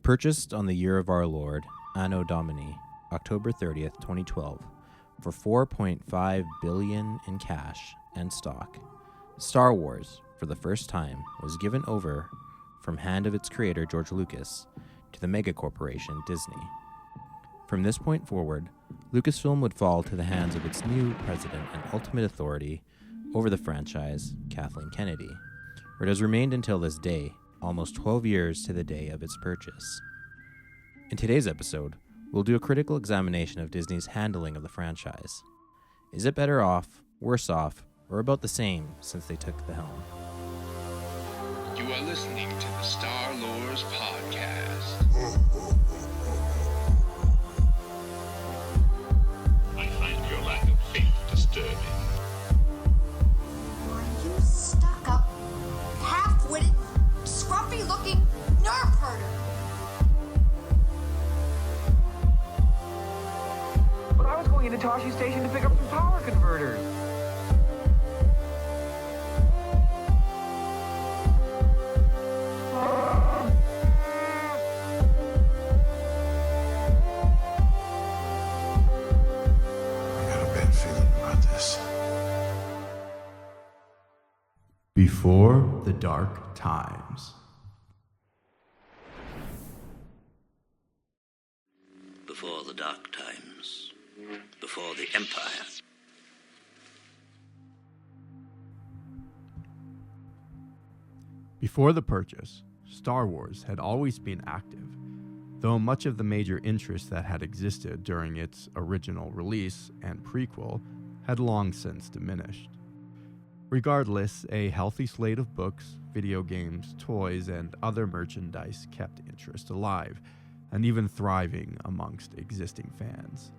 Purchased on the year of our Lord, Anno Domini, October 30th, 2012, for $4.5 billion in cash and stock, Star Wars, for the first time, was given over from hand of its creator George Lucas to the megacorporation Disney. From this point forward, Lucasfilm would fall to the hands of its new president and ultimate authority over the franchise, Kathleen Kennedy, where it has remained until this day, almost 12 years to the day of its purchase. In today's episode, we'll do a critical examination of Disney's handling of the franchise. Is it better off, worse off, or about the same since they took the helm? You are listening to the Star Lords Podcast. I find your lack of faith disturbing. Are you stuck-up, half-witted, scruffy-looking nerf herder? But I was going into Toshi Station to pick up some power converters. Before the Dark Times. Before the dark times, before the Empire. Before the purchase, Star Wars had always been active, though much of the major interest that had existed during its original release and prequel had long since diminished. Regardless, a healthy slate of books, video games, toys, and other merchandise kept interest alive, and even thriving amongst existing fans,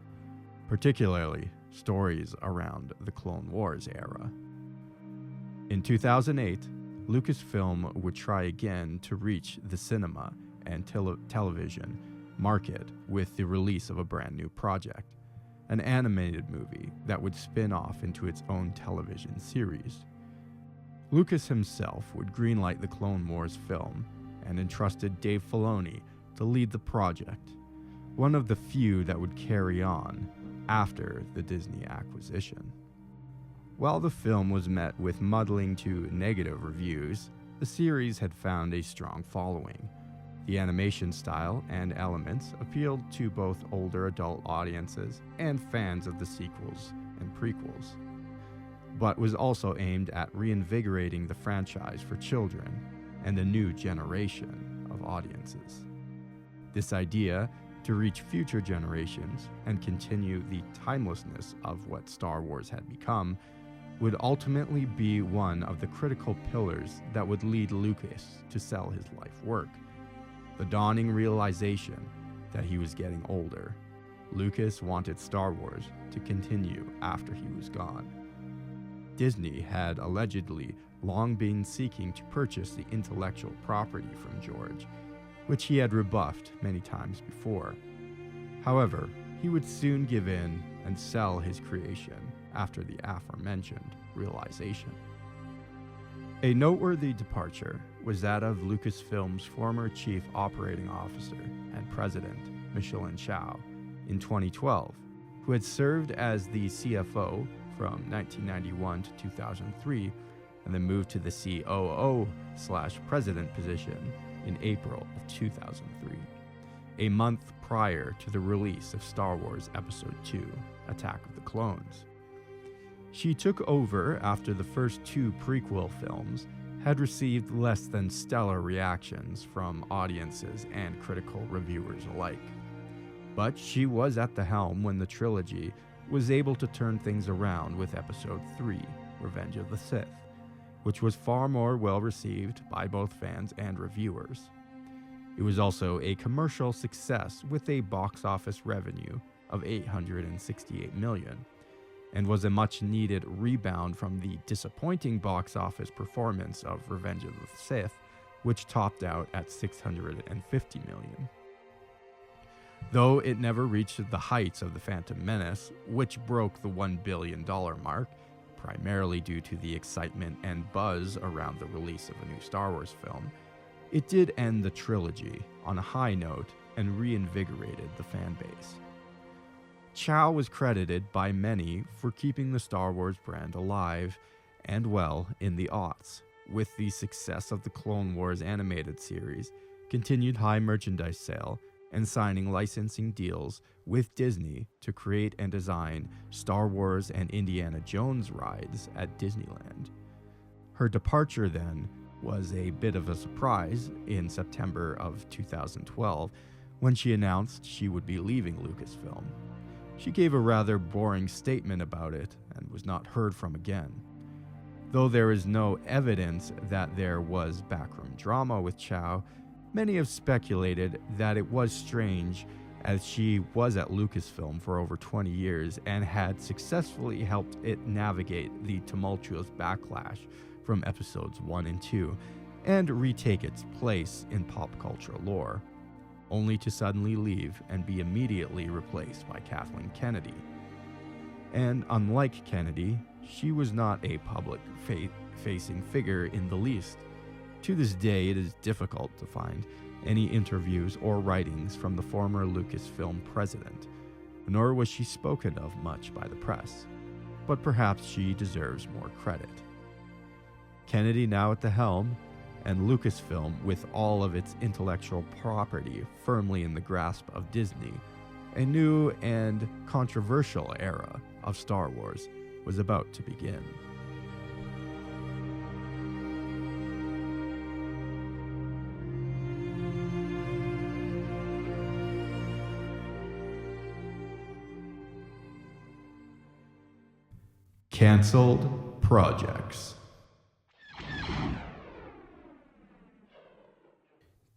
particularly stories around the Clone Wars era. In 2008, Lucasfilm would try again to reach the cinema and television market with the release of a brand new project, an animated movie that would spin off into its own television series. Lucas himself would greenlight the Clone Wars film and entrusted Dave Filoni to lead the project, one of the few that would carry on after the Disney acquisition. While the film was met with muddling to negative reviews, the series had found a strong following. The animation style and elements appealed to both older adult audiences and fans of the sequels and prequels, but was also aimed at reinvigorating the franchise for children and a new generation of audiences. This idea to reach future generations and continue the timelessness of what Star Wars had become would ultimately be one of the critical pillars that would lead Lucas to sell his life work. The dawning realization that he was getting older. Lucas wanted Star Wars to continue after he was gone. Disney had allegedly long been seeking to purchase the intellectual property from George, which he had rebuffed many times before. However, he would soon give in and sell his creation after the aforementioned realization. A noteworthy departure was that of Lucasfilm's former chief operating officer and president, Micheline Chow, in 2012, who had served as the CFO from 1991 to 2003 and then moved to the COO/president position in April of 2003, a month prior to the release of Star Wars Episode II, Attack of the Clones. She took over after the first two prequel films had received less than stellar reactions from audiences and critical reviewers alike. But she was at the helm when the trilogy was able to turn things around with Episode III, Revenge of the Sith, which was far more well received by both fans and reviewers. It was also a commercial success with a box office revenue of $868 million, and was a much-needed rebound from the disappointing box office performance of Revenge of the Sith, which topped out at $650 million. Though it never reached the heights of The Phantom Menace, which broke the $1 billion mark, primarily due to the excitement and buzz around the release of a new Star Wars film, It did end the trilogy on a high note and reinvigorated the fan base. Chow was credited by many for keeping the Star Wars brand alive and well in the aughts, with the success of the Clone Wars animated series, continued high merchandise sale, and signing licensing deals with Disney to create and design Star Wars and Indiana Jones rides at Disneyland. Her departure then was a bit of a surprise in September of 2012 when she announced she would be leaving Lucasfilm. She gave a rather boring statement about it and was not heard from again. Though there is no evidence that there was backroom drama with Chow, many have speculated that it was strange, as she was at Lucasfilm for over 20 years and had successfully helped it navigate the tumultuous backlash from episodes 1 and 2 and retake its place in pop culture lore, only to suddenly leave and be immediately replaced by Kathleen Kennedy. And unlike Kennedy, she was not a public-facing figure in the least. To this day, it is difficult to find any interviews or writings from the former Lucasfilm president, nor was she spoken of much by the press, but perhaps she deserves more credit. Kennedy now at the helm, and Lucasfilm with all of its intellectual property firmly in the grasp of Disney, a new and controversial era of Star Wars was about to begin. Cancelled projects.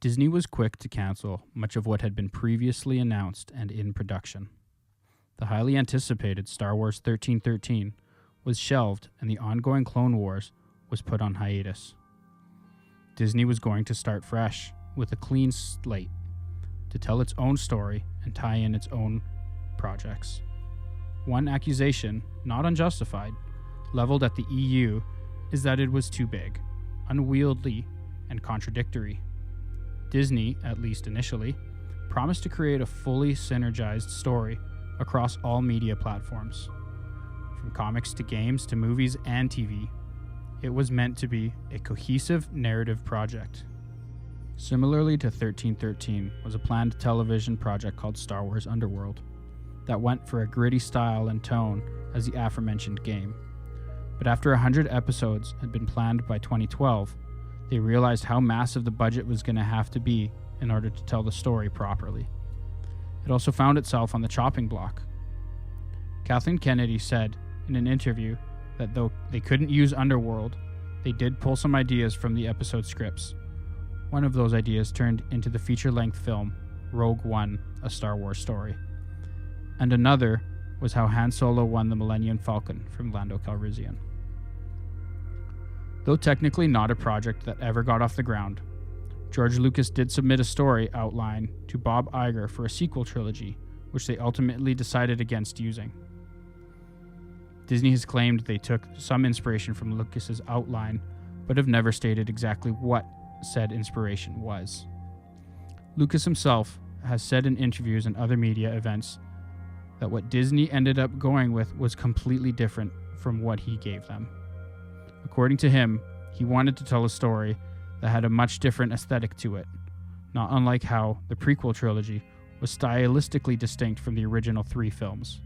Disney was quick to cancel much of what had been previously announced and in production. The highly anticipated Star Wars 1313 was shelved and the ongoing Clone Wars was put on hiatus. Disney was going to start fresh with a clean slate to tell its own story and tie in its own projects. One accusation, not unjustified, leveled at the EU is that it was too big, unwieldy, and contradictory. Disney, at least initially, promised to create a fully synergized story across all media platforms. From comics to games to movies and TV, it was meant to be a cohesive narrative project. Similarly to 1313 was a planned television project called Star Wars Underworld that went for a gritty style and tone as the aforementioned game. But after 100 episodes had been planned by 2012, they realized how massive the budget was going to have to be in order to tell the story properly. It also found itself on the chopping block. Kathleen Kennedy said in an interview that though they couldn't use Underworld, they did pull some ideas from the episode scripts. One of those ideas turned into the feature-length film Rogue One, A Star Wars Story. And another was how Han Solo won the Millennium Falcon from Lando Calrissian. Though technically not a project that ever got off the ground, George Lucas did submit a story outline to Bob Iger for a sequel trilogy, which they ultimately decided against using. Disney has claimed they took some inspiration from Lucas's outline, but have never stated exactly what said inspiration was. Lucas himself has said in interviews and other media events that what Disney ended up going with was completely different from what he gave them. According to him, he wanted to tell a story that had a much different aesthetic to it, not unlike how the prequel trilogy was stylistically distinct from the original 3 films.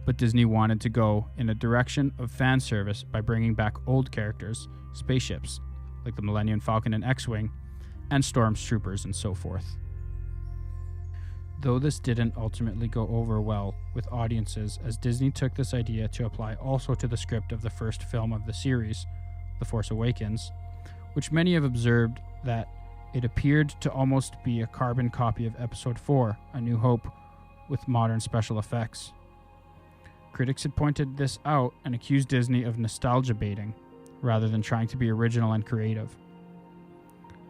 But Disney wanted to go in a direction of fan service by bringing back old characters, spaceships, like the Millennium Falcon and X-Wing, and stormtroopers and so forth. Though this didn't ultimately go over well with audiences, as Disney took this idea to apply also to the script of the first film of the series, The Force Awakens, which many have observed that it appeared to almost be a carbon copy of Episode 4, A New Hope, with modern special effects. Critics had pointed this out and accused Disney of nostalgia baiting, rather than trying to be original and creative.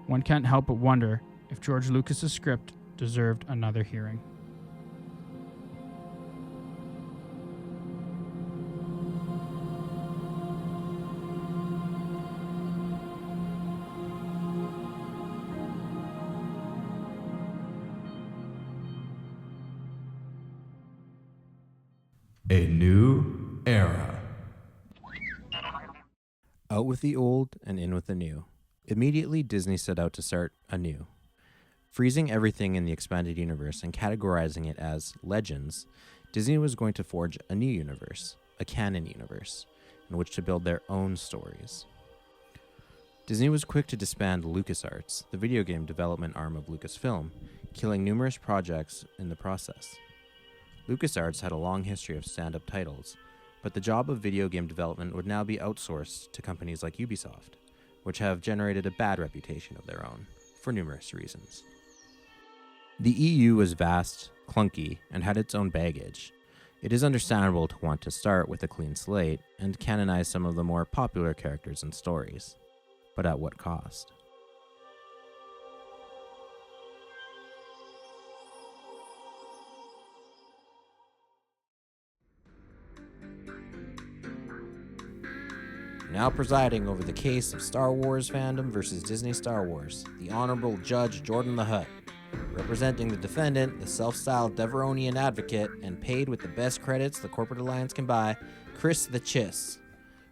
One can't help but wonder if George Lucas's script deserved another hearing. A new era. Out with the old and in with the new. Immediately, Disney set out to start anew. Freezing everything in the expanded universe and categorizing it as legends, Disney was going to forge a new universe, a canon universe, in which to build their own stories. Disney was quick to disband LucasArts, the video game development arm of Lucasfilm, killing numerous projects in the process. LucasArts had a long history of stand-up titles, but the job of video game development would now be outsourced to companies like Ubisoft, which have generated a bad reputation of their own, for numerous reasons. The EU was vast, clunky, and had its own baggage. It is understandable to want to start with a clean slate and canonize some of the more popular characters and stories. But at what cost? Now presiding over the case of Star Wars fandom versus Disney Star Wars, the Honorable Judge Jordan the Hutt. Representing the defendant, the self-styled Deveronian advocate, and paid with the best credits the corporate alliance can buy, Chris the Chiss.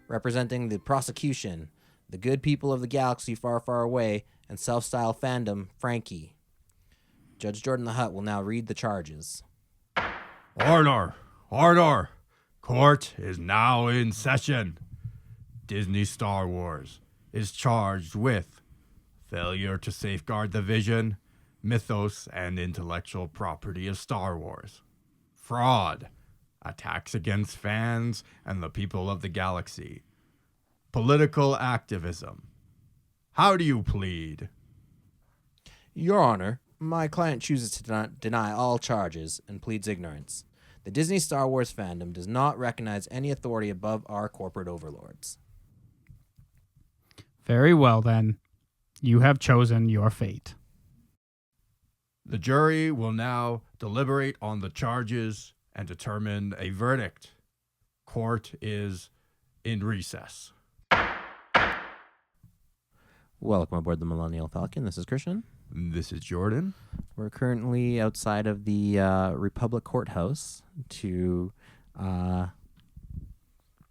Representing the prosecution, the good people of the galaxy far, far away, and self-styled fandom, Frankie. Judge Jordan the Hutt will now read the charges. Order! Order! Court is now in session. Disney Star Wars is charged with failure to safeguard the vision, mythos, and intellectual property of Star Wars, fraud, attacks against fans and the people of the galaxy, political activism. How do you plead? Your Honor, my client chooses to deny all charges and pleads ignorance. The Disney Star Wars fandom does not recognize any authority above our corporate overlords. Very well, then. You have chosen your fate. The jury will now deliberate on the charges and determine a verdict. Court is in recess. Welcome aboard the Millennial Falcon. This is Christian. This is Jordan. We're currently outside of the Republic Courthouse to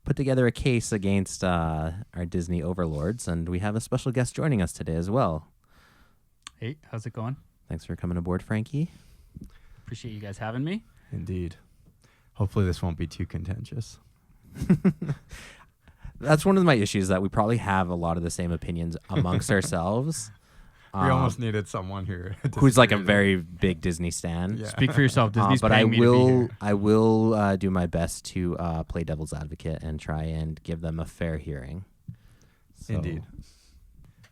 put together a case against our Disney overlords, and we have a special guest joining us today as well. Hey, how's it going? Thanks for coming aboard, Frankie. Appreciate you guys having me. Indeed. Hopefully this won't be too contentious. That's one of my issues, that we probably have a lot of the same opinions amongst ourselves. We almost needed someone here who's like a very big Disney stan. Yeah. Speak for yourself. Disney's but paying me to be here. I will do my best to play devil's advocate and try and give them a fair hearing. So. Indeed.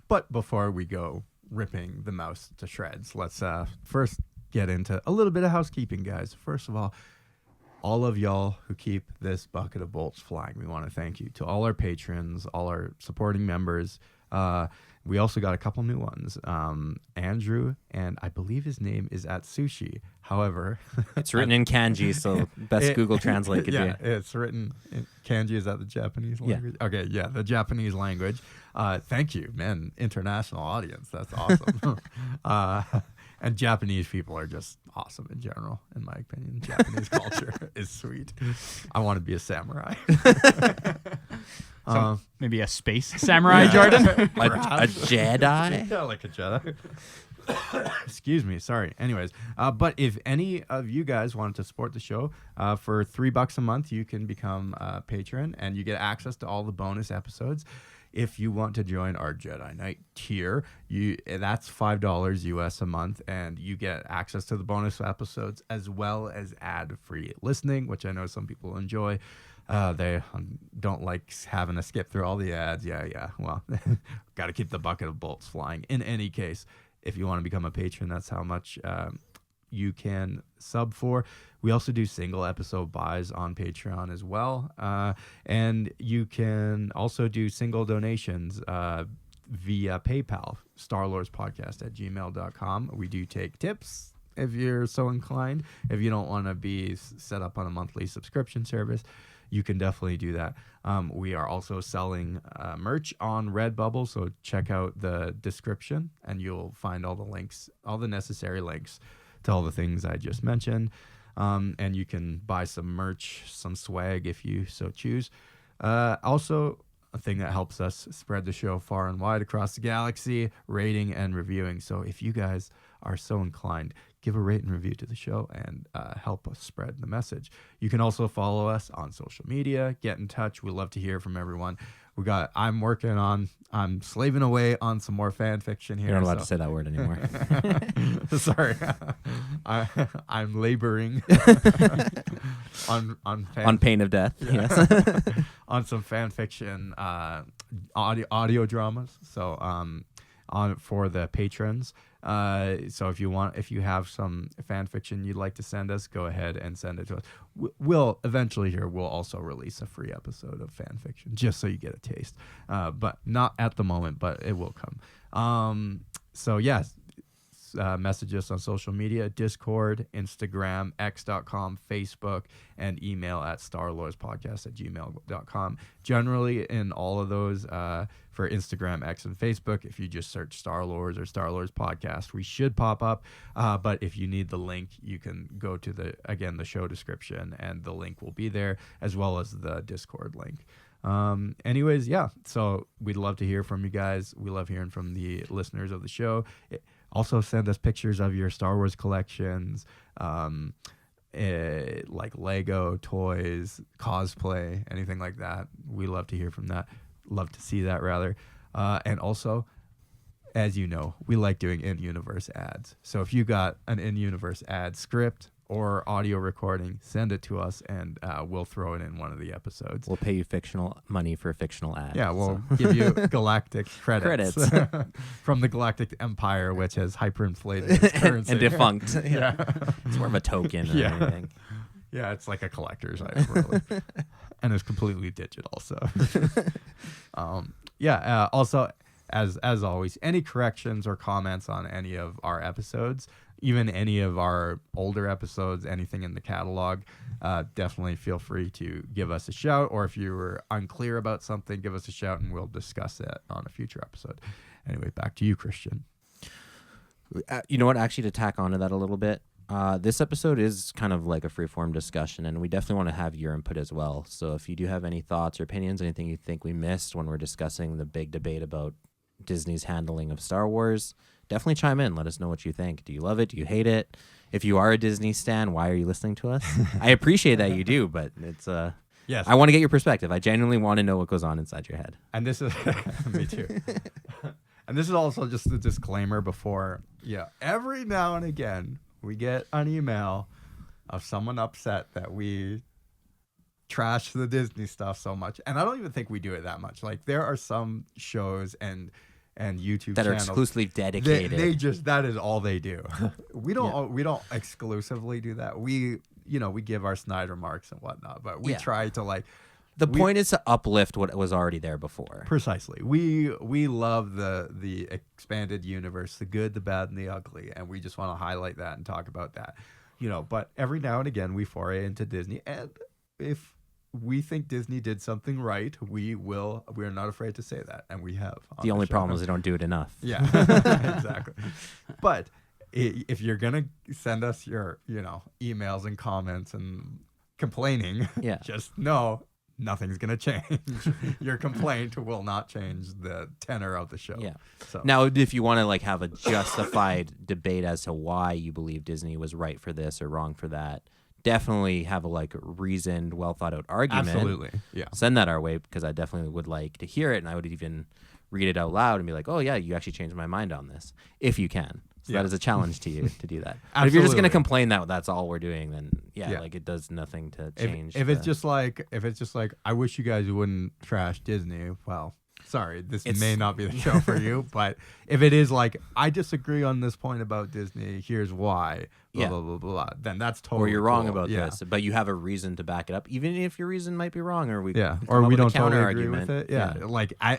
But before we go ripping the mouse to shreds, let's first get into a little bit of housekeeping, guys. First of all of y'all who keep this bucket of bolts flying, we want to thank you. To all our patrons, all our supporting members. We also got a couple new ones. Andrew, and I believe his name is at Sushi. However, it's written in kanji, so best Google Translate could yeah, be. it's written in kanji. Is that the Japanese language? Yeah. Okay, yeah, the Japanese language. Thank you, man. International audience. That's awesome. And Japanese people are just awesome in general, in my opinion. Japanese culture is sweet. I want to be a samurai. Maybe a space samurai, Jordan? A Jedi? Yeah, like a Jedi. Excuse me. Sorry. Anyways, but if any of you guys wanted to support the show, for $3 a month, you can become a patron and you get access to all the bonus episodes. If you want to join our Jedi Knight tier, that's $5 US a month, and you get access to the bonus episodes as well as ad-free listening, which I know some people enjoy. They don't like having to skip through all the ads. Yeah. Well, got to keep the bucket of bolts flying. In any case, if you want to become a patron, that's how much you can sub for. We also do single episode buys on Patreon as well. And you can also do single donations via PayPal, starlordspodcast@gmail.com. We do take tips if you're so inclined. If you don't want to be set up on a monthly subscription service, you can definitely do that. We are also selling merch on Redbubble, so check out the description and you'll find all the links, all the necessary links to all the things I just mentioned. And you can buy some merch, some swag if you so choose. Also, a thing that helps us spread the show far and wide across the galaxy, rating and reviewing. So if you guys are so inclined, give a rate and review to the show and help us spread the message. You can also follow us on social media, get in touch. We love to hear from everyone. I'm slaving away on some more fan fiction here. You're not allowed to say that word anymore. Sorry. I'm laboring on pain of death. Yes. On some fan fiction audio dramas. So on for the patrons. So if you have some fan fiction you'd like to send us, go ahead and send it to us. We'll eventually we'll also release a free episode of fan fiction just so you get a taste. But not at the moment, but it will come. So yes, message us on social media, Discord, Instagram, x.com, Facebook, and email at starlordspodcast@gmail.com. Generally, in all of those, for Instagram, X, and Facebook, if you just search Star Lords or Star Lords Podcast, we should pop up. But if you need the link, you can go to the show description, and the link will be there, as well as the Discord link. Anyways, yeah, so we'd love to hear from you guys. We love hearing from the listeners of the show. Also, send us pictures of your Star Wars collections, like Lego, toys, cosplay, anything like that. We love to hear from that. Love to see that, rather. And also, as you know, we like doing in-universe ads. So if you got an in-universe ad script or audio recording, send it to us, and we'll throw it in one of the episodes. We'll pay you fictional money for a fictional ad. Yeah, we'll give you galactic credits. From the Galactic Empire, which has hyperinflated its currency. And defunct. Yeah. It's more of a token or anything. Yeah, it's like a collector's item, really. And it's completely digital. So, also, as always, any corrections or comments on any of our episodes, even any of our older episodes, anything in the catalog, definitely feel free to give us a shout. Or if you were unclear about something, give us a shout and we'll discuss it on a future episode. Anyway, back to you, Christian. You know what? Actually, to tack onto that a little bit, this episode is kind of like a free-form discussion, and we definitely want to have your input as well. So if you do have any thoughts or opinions, anything you think we missed when we're discussing the big debate about Disney's handling of Star Wars, definitely chime in. Let us know what you think. Do you love it? Do you hate it? If you are a Disney stan, why are you listening to us? I appreciate that you do, but it's yes. I want to get your perspective. I genuinely want to know what goes on inside your head. And this is me too. And this is also just a disclaimer before. Yeah, every now and again we get an email of someone upset that we trash the Disney stuff so much, and I don't even think we do it that much. Like, there are some shows and YouTube that are channels exclusively dedicated. They just, that is all they do. We don't exclusively do that. We give our snide remarks and whatnot, but we try to The point is to uplift what was already there before. Precisely. We love the expanded universe, the good, the bad, and the ugly, and we just want to highlight that and talk about that. But every now and again we foray into Disney, and if we think Disney did something right, we are not afraid to say that, and we have. The only problem is they don't do it enough. Yeah, exactly. But if you're gonna send us your emails and comments and complaining, just know nothing's going to change. Your complaint will not change the tenor of the show. Yeah. So. Now, if you want to have a justified debate as to why you believe Disney was right for this or wrong for that, definitely have a reasoned, well thought out argument. Absolutely. Yeah. Send that our way, because I definitely would like to hear it, and I would even read it out loud and be like, oh yeah, you actually changed my mind on this, if you can. So that is a challenge to you to do that. But if you're just going to complain that that's all we're doing, then it does nothing to change. If it's just like, I wish you guys wouldn't trash Disney. Well, sorry, this may not be the show for you. But if it is I disagree on this point about Disney, here's why. Blah, blah, blah, blah. Then that's totally. Or you're wrong about this, but you have a reason to back it up, even if your reason might be wrong, or we don't totally agree with it. Yeah,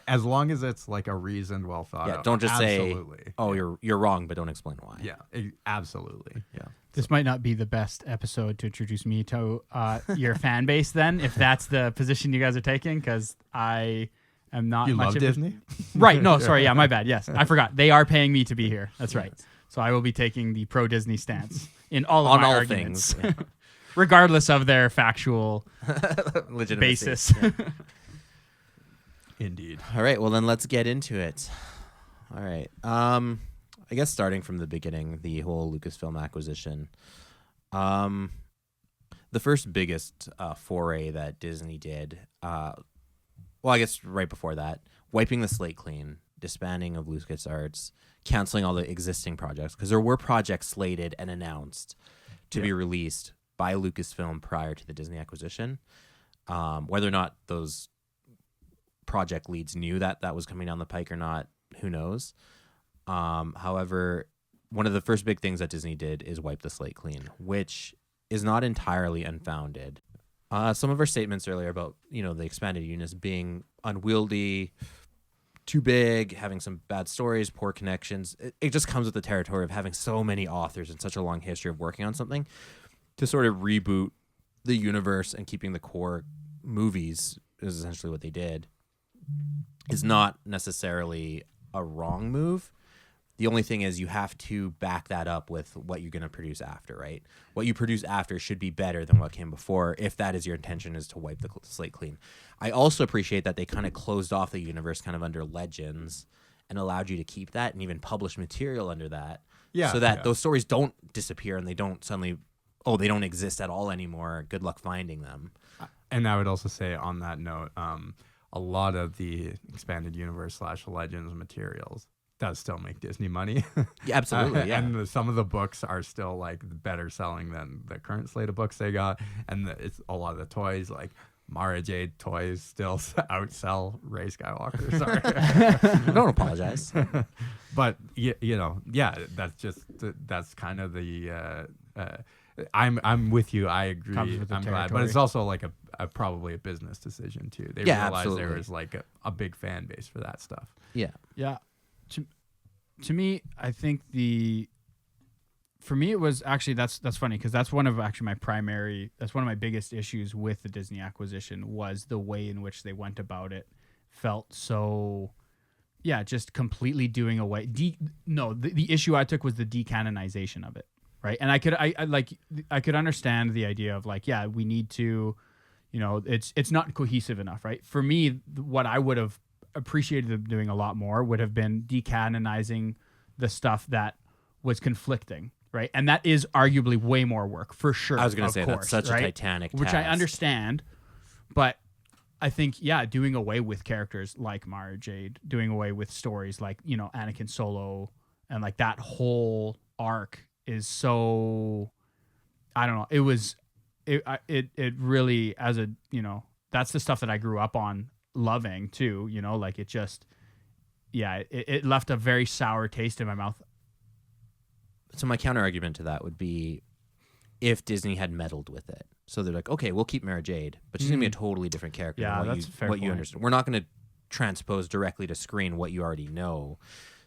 as long as it's a reasoned, well thought out. Don't just say, "Oh, you're wrong," but don't explain why. Yeah, absolutely. Yeah. This might not be the best episode to introduce me to your fan base, then, if that's the position you guys are taking, because I am not. You much love of Disney, right? No, sorry. Yeah, my bad. Yes, I forgot. They are paying me to be here. That's right. So I will be taking the pro Disney stance in all of my arguments. Things. regardless of their factual Legitimacy. basis. Yeah. Indeed. All right, well then let's get into it. All right. I guess starting from the beginning, the whole Lucasfilm acquisition. The first biggest foray that Disney did, well, I guess right before that, wiping the slate clean, disbanding of LucasArts, canceling all the existing projects, because there were projects slated and announced to be released by Lucasfilm prior to the Disney acquisition. Whether or not those project leads knew that was coming down the pike or not, who knows? However, one of the first big things that Disney did is wipe the slate clean, which is not entirely unfounded. Some of our statements earlier about, the expanded universe being unwieldy, too big, having some bad stories, poor connections, it just comes with the territory of having so many authors and such a long history of working on something. To sort of reboot the universe and keeping the core movies is essentially what they did, is not necessarily a wrong move. The only thing is you have to back that up with what you're going to produce after, right? What you produce after should be better than what came before, if that is your intention, is to wipe the slate clean. I also appreciate that they kind of closed off the universe kind of under Legends and allowed you to keep that and even publish material under that, so that those stories don't disappear and they don't suddenly, they don't exist at all anymore. Good luck finding them. And I would also say on that note, a lot of the expanded universe / Legends materials does still make Disney money. Yeah, absolutely. Yeah. And some of the books are still like better selling than the current slate of books they got. And it's a lot of the toys, like Mara Jade toys, still outsell Rey Skywalker. Sorry. Don't apologize. But that's kind of the. I'm with you. I agree. Comes with the I'm glad, but territory. it's also like a probably a business decision too. They realized absolutely. there was like a big fan base for that stuff. Yeah. Yeah. To me, I think for me it was actually that's funny because that's one of my biggest issues with the Disney acquisition was the way in which they went about it. Felt so, just completely doing away. The issue I took was the decanonization of it, right? And I could understand the idea of like, we need to, it's not cohesive enough, right? For me, what I would have appreciated them doing a lot more would have been decanonizing the stuff that was conflicting, right? And that is arguably way more work, for sure. I was going to say, course, that's such right? a titanic Which I task. understand, but I think, doing away with characters like Mara Jade, doing away with stories like, Anakin Solo, and like that whole arc is so, I don't know. It really, as a, that's the stuff that I grew up on loving too, like it just, it left a very sour taste in my mouth. So my counter argument to that would be if Disney had meddled with it. So they're like, okay, we'll keep Mara Jade, but she's going to be a totally different character Yeah, than that's a fair what you point. understand. We're not going to transpose directly to screen what you already know.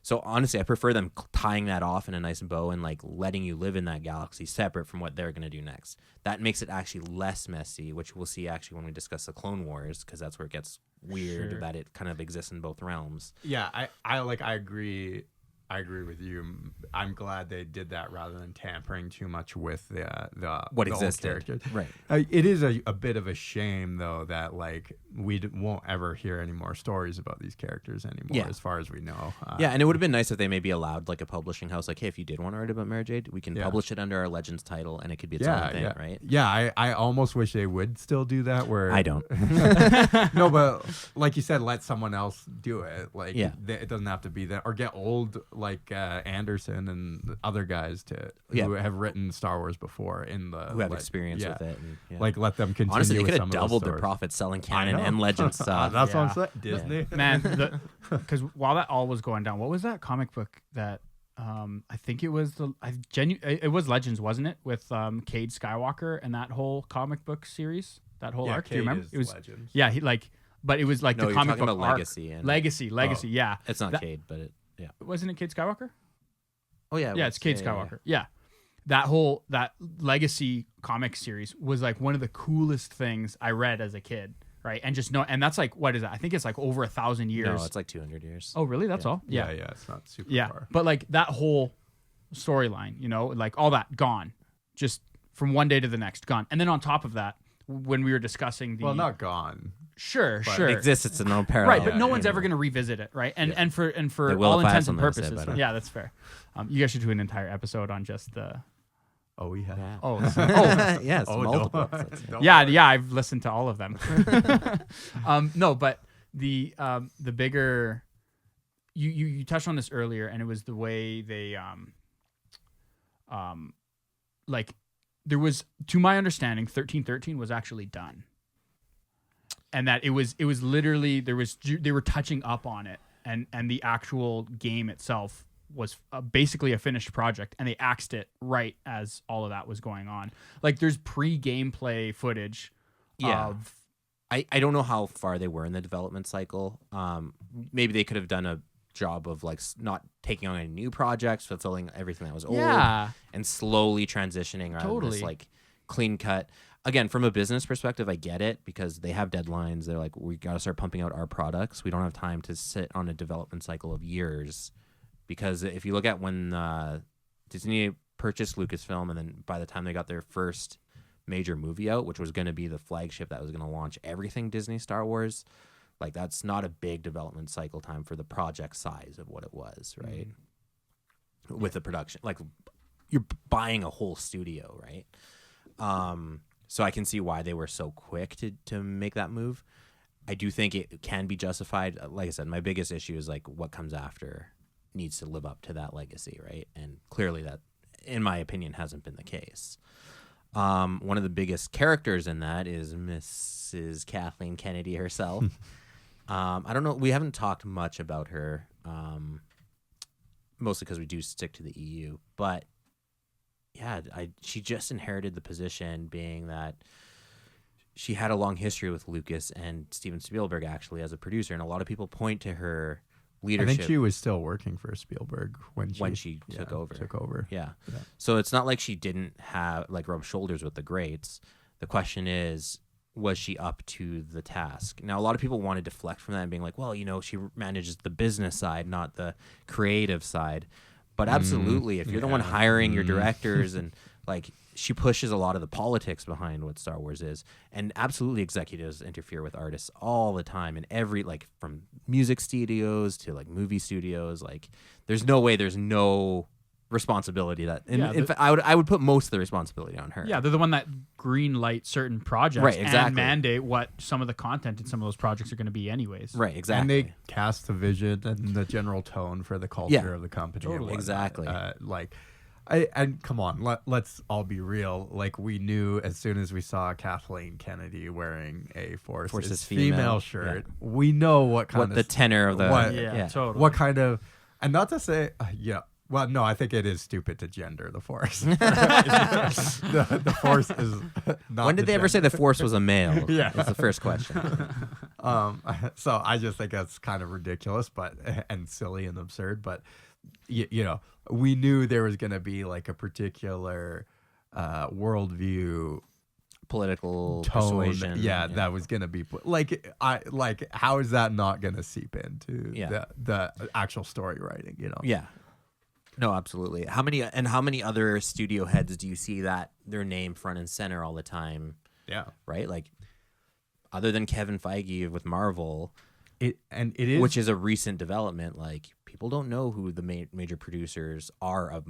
So honestly, I prefer them tying that off in a nice bow and like letting you live in that galaxy separate from what they're going to do next. That makes it actually less messy, which we'll see actually when we discuss the Clone Wars, because that's where it gets weird, Sure. that it kind of exists in both realms. Yeah, I agree. I agree with you. I'm glad they did that rather than tampering too much with the What the old existed. characters. Right. It is a bit of a shame though that like we won't ever hear any more stories about these characters anymore, as far as we know. And it would have been nice if they maybe allowed like a publishing house, like, hey, if you did want to write about Mara Jade, we can publish it under our Legends title, and it could be its own thing, right? Yeah, I almost wish they would still do that. Where I don't. No, but like you said, let someone else do it. Like, it doesn't have to be that, or get old like Anderson and other guys who have written Star Wars before who have experience with it. And, Like, let them continue. Honestly, they with could some have of those doubled their stories. profits selling canon and Legends stuff. That's what I'm Yeah. saying. Disney, Man, because while that all was going down, what was that comic book that I think it was it was Legends, wasn't it, with Cade Skywalker and that whole comic book series, that whole arc? Do you remember? Is It was Legends. but it was like No, the you're comic talking book about arc. Legacy. Legacy. Yeah, It's not That- Cade, but wasn't it Cade Skywalker? Oh, yeah. Yeah, it's Cade Skywalker. Yeah. That Legacy comic series was like one of the coolest things I read as a kid, right? And and that's like, what is that? I think it's like over 1,000 years. No, it's like 200 years. Oh, really? That's all? Yeah, it's not super Yeah, far. but like that whole storyline, like all that gone, just from one day to the next, gone. And then on top of that, when we were discussing the not gone. Sure. It exists. It's no parallel. Right, but no one's ever going to revisit it, right? And for They will all if I have intents and something to say purposes, about it. yeah, that's fair. You guys should do an entire episode on just the. Oh, we have. Yeah. Oh, Yes, Oh, multiple. don't yeah, worry. yeah. I've listened to all of them. No, but the bigger. You touched on this earlier, and it was the way they like there was, to my understanding, 1313 was actually done. And that it was literally they were touching up on it, and the actual game itself was basically a finished project, and they axed it right as all of that was going on. Like there's pre-gameplay footage of I don't know how far they were in the development cycle. Maybe they could have done a job of like not taking on any new projects, fulfilling everything that was old, and slowly transitioning rather than this like clean cut. Again, from a business perspective, I get it because they have deadlines. They're like, we got to start pumping out our products. We don't have time to sit on a development cycle of years. Because if you look at when Disney purchased Lucasfilm, and then by the time they got their first major movie out, which was going to be the flagship that was going to launch everything Disney Star Wars, like that's not a big development cycle time for the project size of what it was, right? With the production, like you're buying a whole studio, right? So I can see why they were so quick to make that move. I do think it can be justified. Like I said, my biggest issue is like what comes after needs to live up to that legacy, right? And clearly that, in my opinion, hasn't been the case. One of the biggest characters in that is Mrs. Kathleen Kennedy herself. I don't know. We haven't talked much about her, mostly because we do stick to the EU. But yeah, she just inherited the position, being that she had a long history with Lucas and Steven Spielberg actually as a producer, and a lot of people point to her leadership. I think she was still working for Spielberg when she took over. Yeah. So it's not like she didn't have like rub shoulders with the greats. The question is, was she up to the task? Now, a lot of people want to deflect from that and being like, well, she manages the business side, not the creative side. But absolutely, if you're the one hiring your directors and like she pushes a lot of the politics behind what Star Wars is, and absolutely executives interfere with artists all the time, and every like from music studios to like movie studios, like there's no way there's no responsibility that in fact I would put most of the responsibility on her. Yeah, they're the one that green light certain projects, right? Exactly. And mandate what some of the content in some of those projects are going to be, anyways. Right, exactly. And they cast the vision and the general tone for the culture of the company. Totally. Exactly. And come on, let's all be real. Like we knew as soon as we saw Kathleen Kennedy wearing a Forces female shirt, we know what the tenor of the totally. What kind of, and not to say well, no, I think it is stupid to gender the Force. the Force is not. When did they ever say the Force was a male? Yeah. That's the first question. So I just think that's kind of ridiculous, and silly and absurd. But we knew there was going to be like a particular worldview, political tone, persuasion. that was going to be how is that not going to seep into the actual story writing? Yeah. No, absolutely. How many other studio heads do you see that their name front and center all the time? Yeah. Right? Like other than Kevin Feige with Marvel, it is, which is a recent development, like people don't know who the major producers are of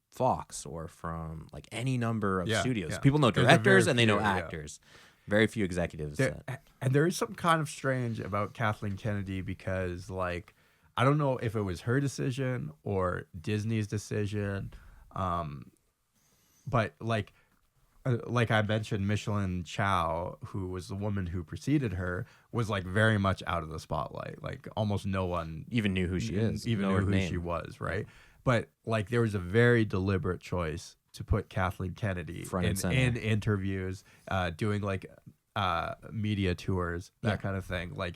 Fox or from like any number of studios. People know directors and they know actors. Very few executives. And there is something kind of strange about Kathleen Kennedy because like I don't know if it was her decision or Disney's decision, but like I mentioned, Micheline Chow, who was the woman who preceded her, was like very much out of the spotlight. Like almost no one even knew who she is, even knew who she was, right? But like there was a very deliberate choice to put Kathleen Kennedy in interviews, doing like media tours, that kind of thing. Like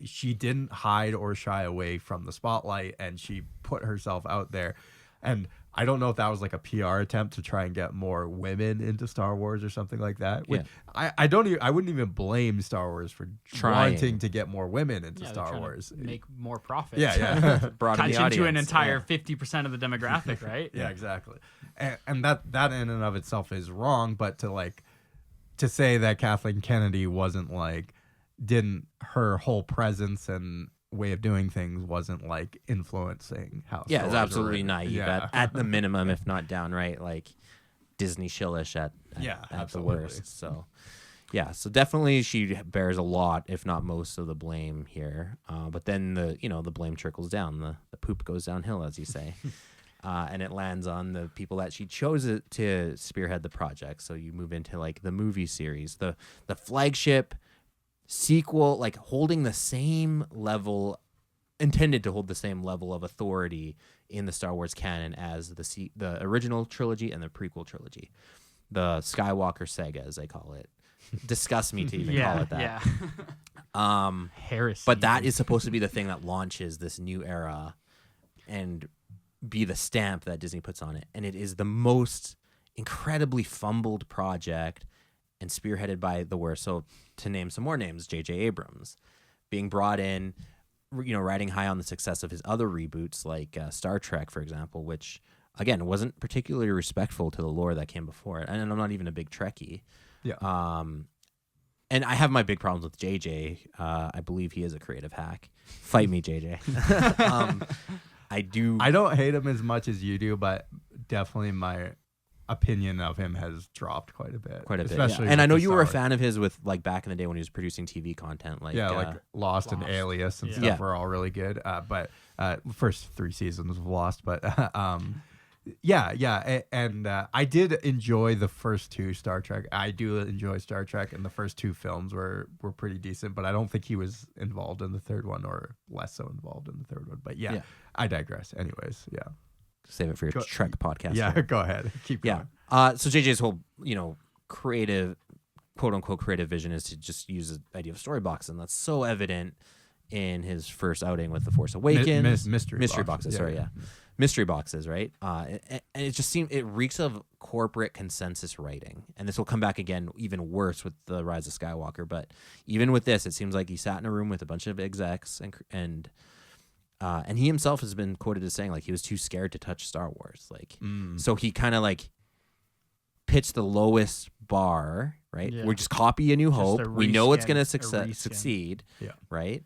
she didn't hide or shy away from the spotlight, and she put herself out there. And I don't know if that was like a PR attempt to try and get more women into Star Wars or something like that. Which I wouldn't even blame Star Wars for wanting to get more women into Star Wars. Make more profit. Yeah. Broaden the Touch into an audience. entire 50% of the demographic, right? Yeah, exactly. And that in and of itself is wrong, but to say that Kathleen Kennedy wasn't like, didn't her whole presence and way of doing things wasn't like influencing how Yeah, Star it's Wars absolutely were- naive Yeah. at the minimum, if not downright like Disney shillish at the absolutely. worst. So yeah, so definitely she bears a lot, if not most, of the blame here. But then the blame trickles down, the poop goes downhill, as you say. And it lands on the people that she chose to spearhead the project. So you move into like the movie series, the flagship sequel, like holding the same level, intended to hold the same level of authority in the Star Wars canon as the original trilogy and the prequel trilogy, the Skywalker saga, as they call it. Disgusts me to even call it that. Yeah. Heresy. But that is supposed to be the thing that launches this new era and be the stamp that Disney puts on it. And it is the most incredibly fumbled project and spearheaded by the worst. So to name some more names, J.J. Abrams being brought in, riding high on the success of his other reboots like Star Trek, for example, which, again, wasn't particularly respectful to the lore that came before it. And I'm not even a big Trekkie. Yeah. And I have my big problems with JJ. I believe he is a creative hack. Fight me, JJ. I don't hate him as much as you do, but definitely my opinion of him has dropped quite a bit. Especially And I know with you the were a Star Wars. fan of his with like back in the day when he was producing TV content. Like Like Lost and Alias and stuff were all really good. But first 3 seasons of Lost, but and I did enjoy the first 2 Star Trek. I do enjoy Star Trek, and the first 2 films were pretty decent, but I don't think he was involved in the third one, or less so involved in the third one. But I digress. Anyways, save it for your Trek podcast. Yeah, go ahead. Keep going. So JJ's whole, creative, quote unquote, creative vision is to just use the idea of story box, and that's so evident in his first outing with The Force Awakens. Mystery boxes. Mystery boxes, right? And it just seemed, it reeks of corporate consensus writing, and this will come back again even worse with The Rise of Skywalker. But even with this, it seems like he sat in a room with a bunch of execs and he himself has been quoted as saying like he was too scared to touch Star Wars. So he kind of like pitched the lowest bar, right? Yeah. We're just copy A New Hope. We know it's going to reskin. succeed, Yeah. right?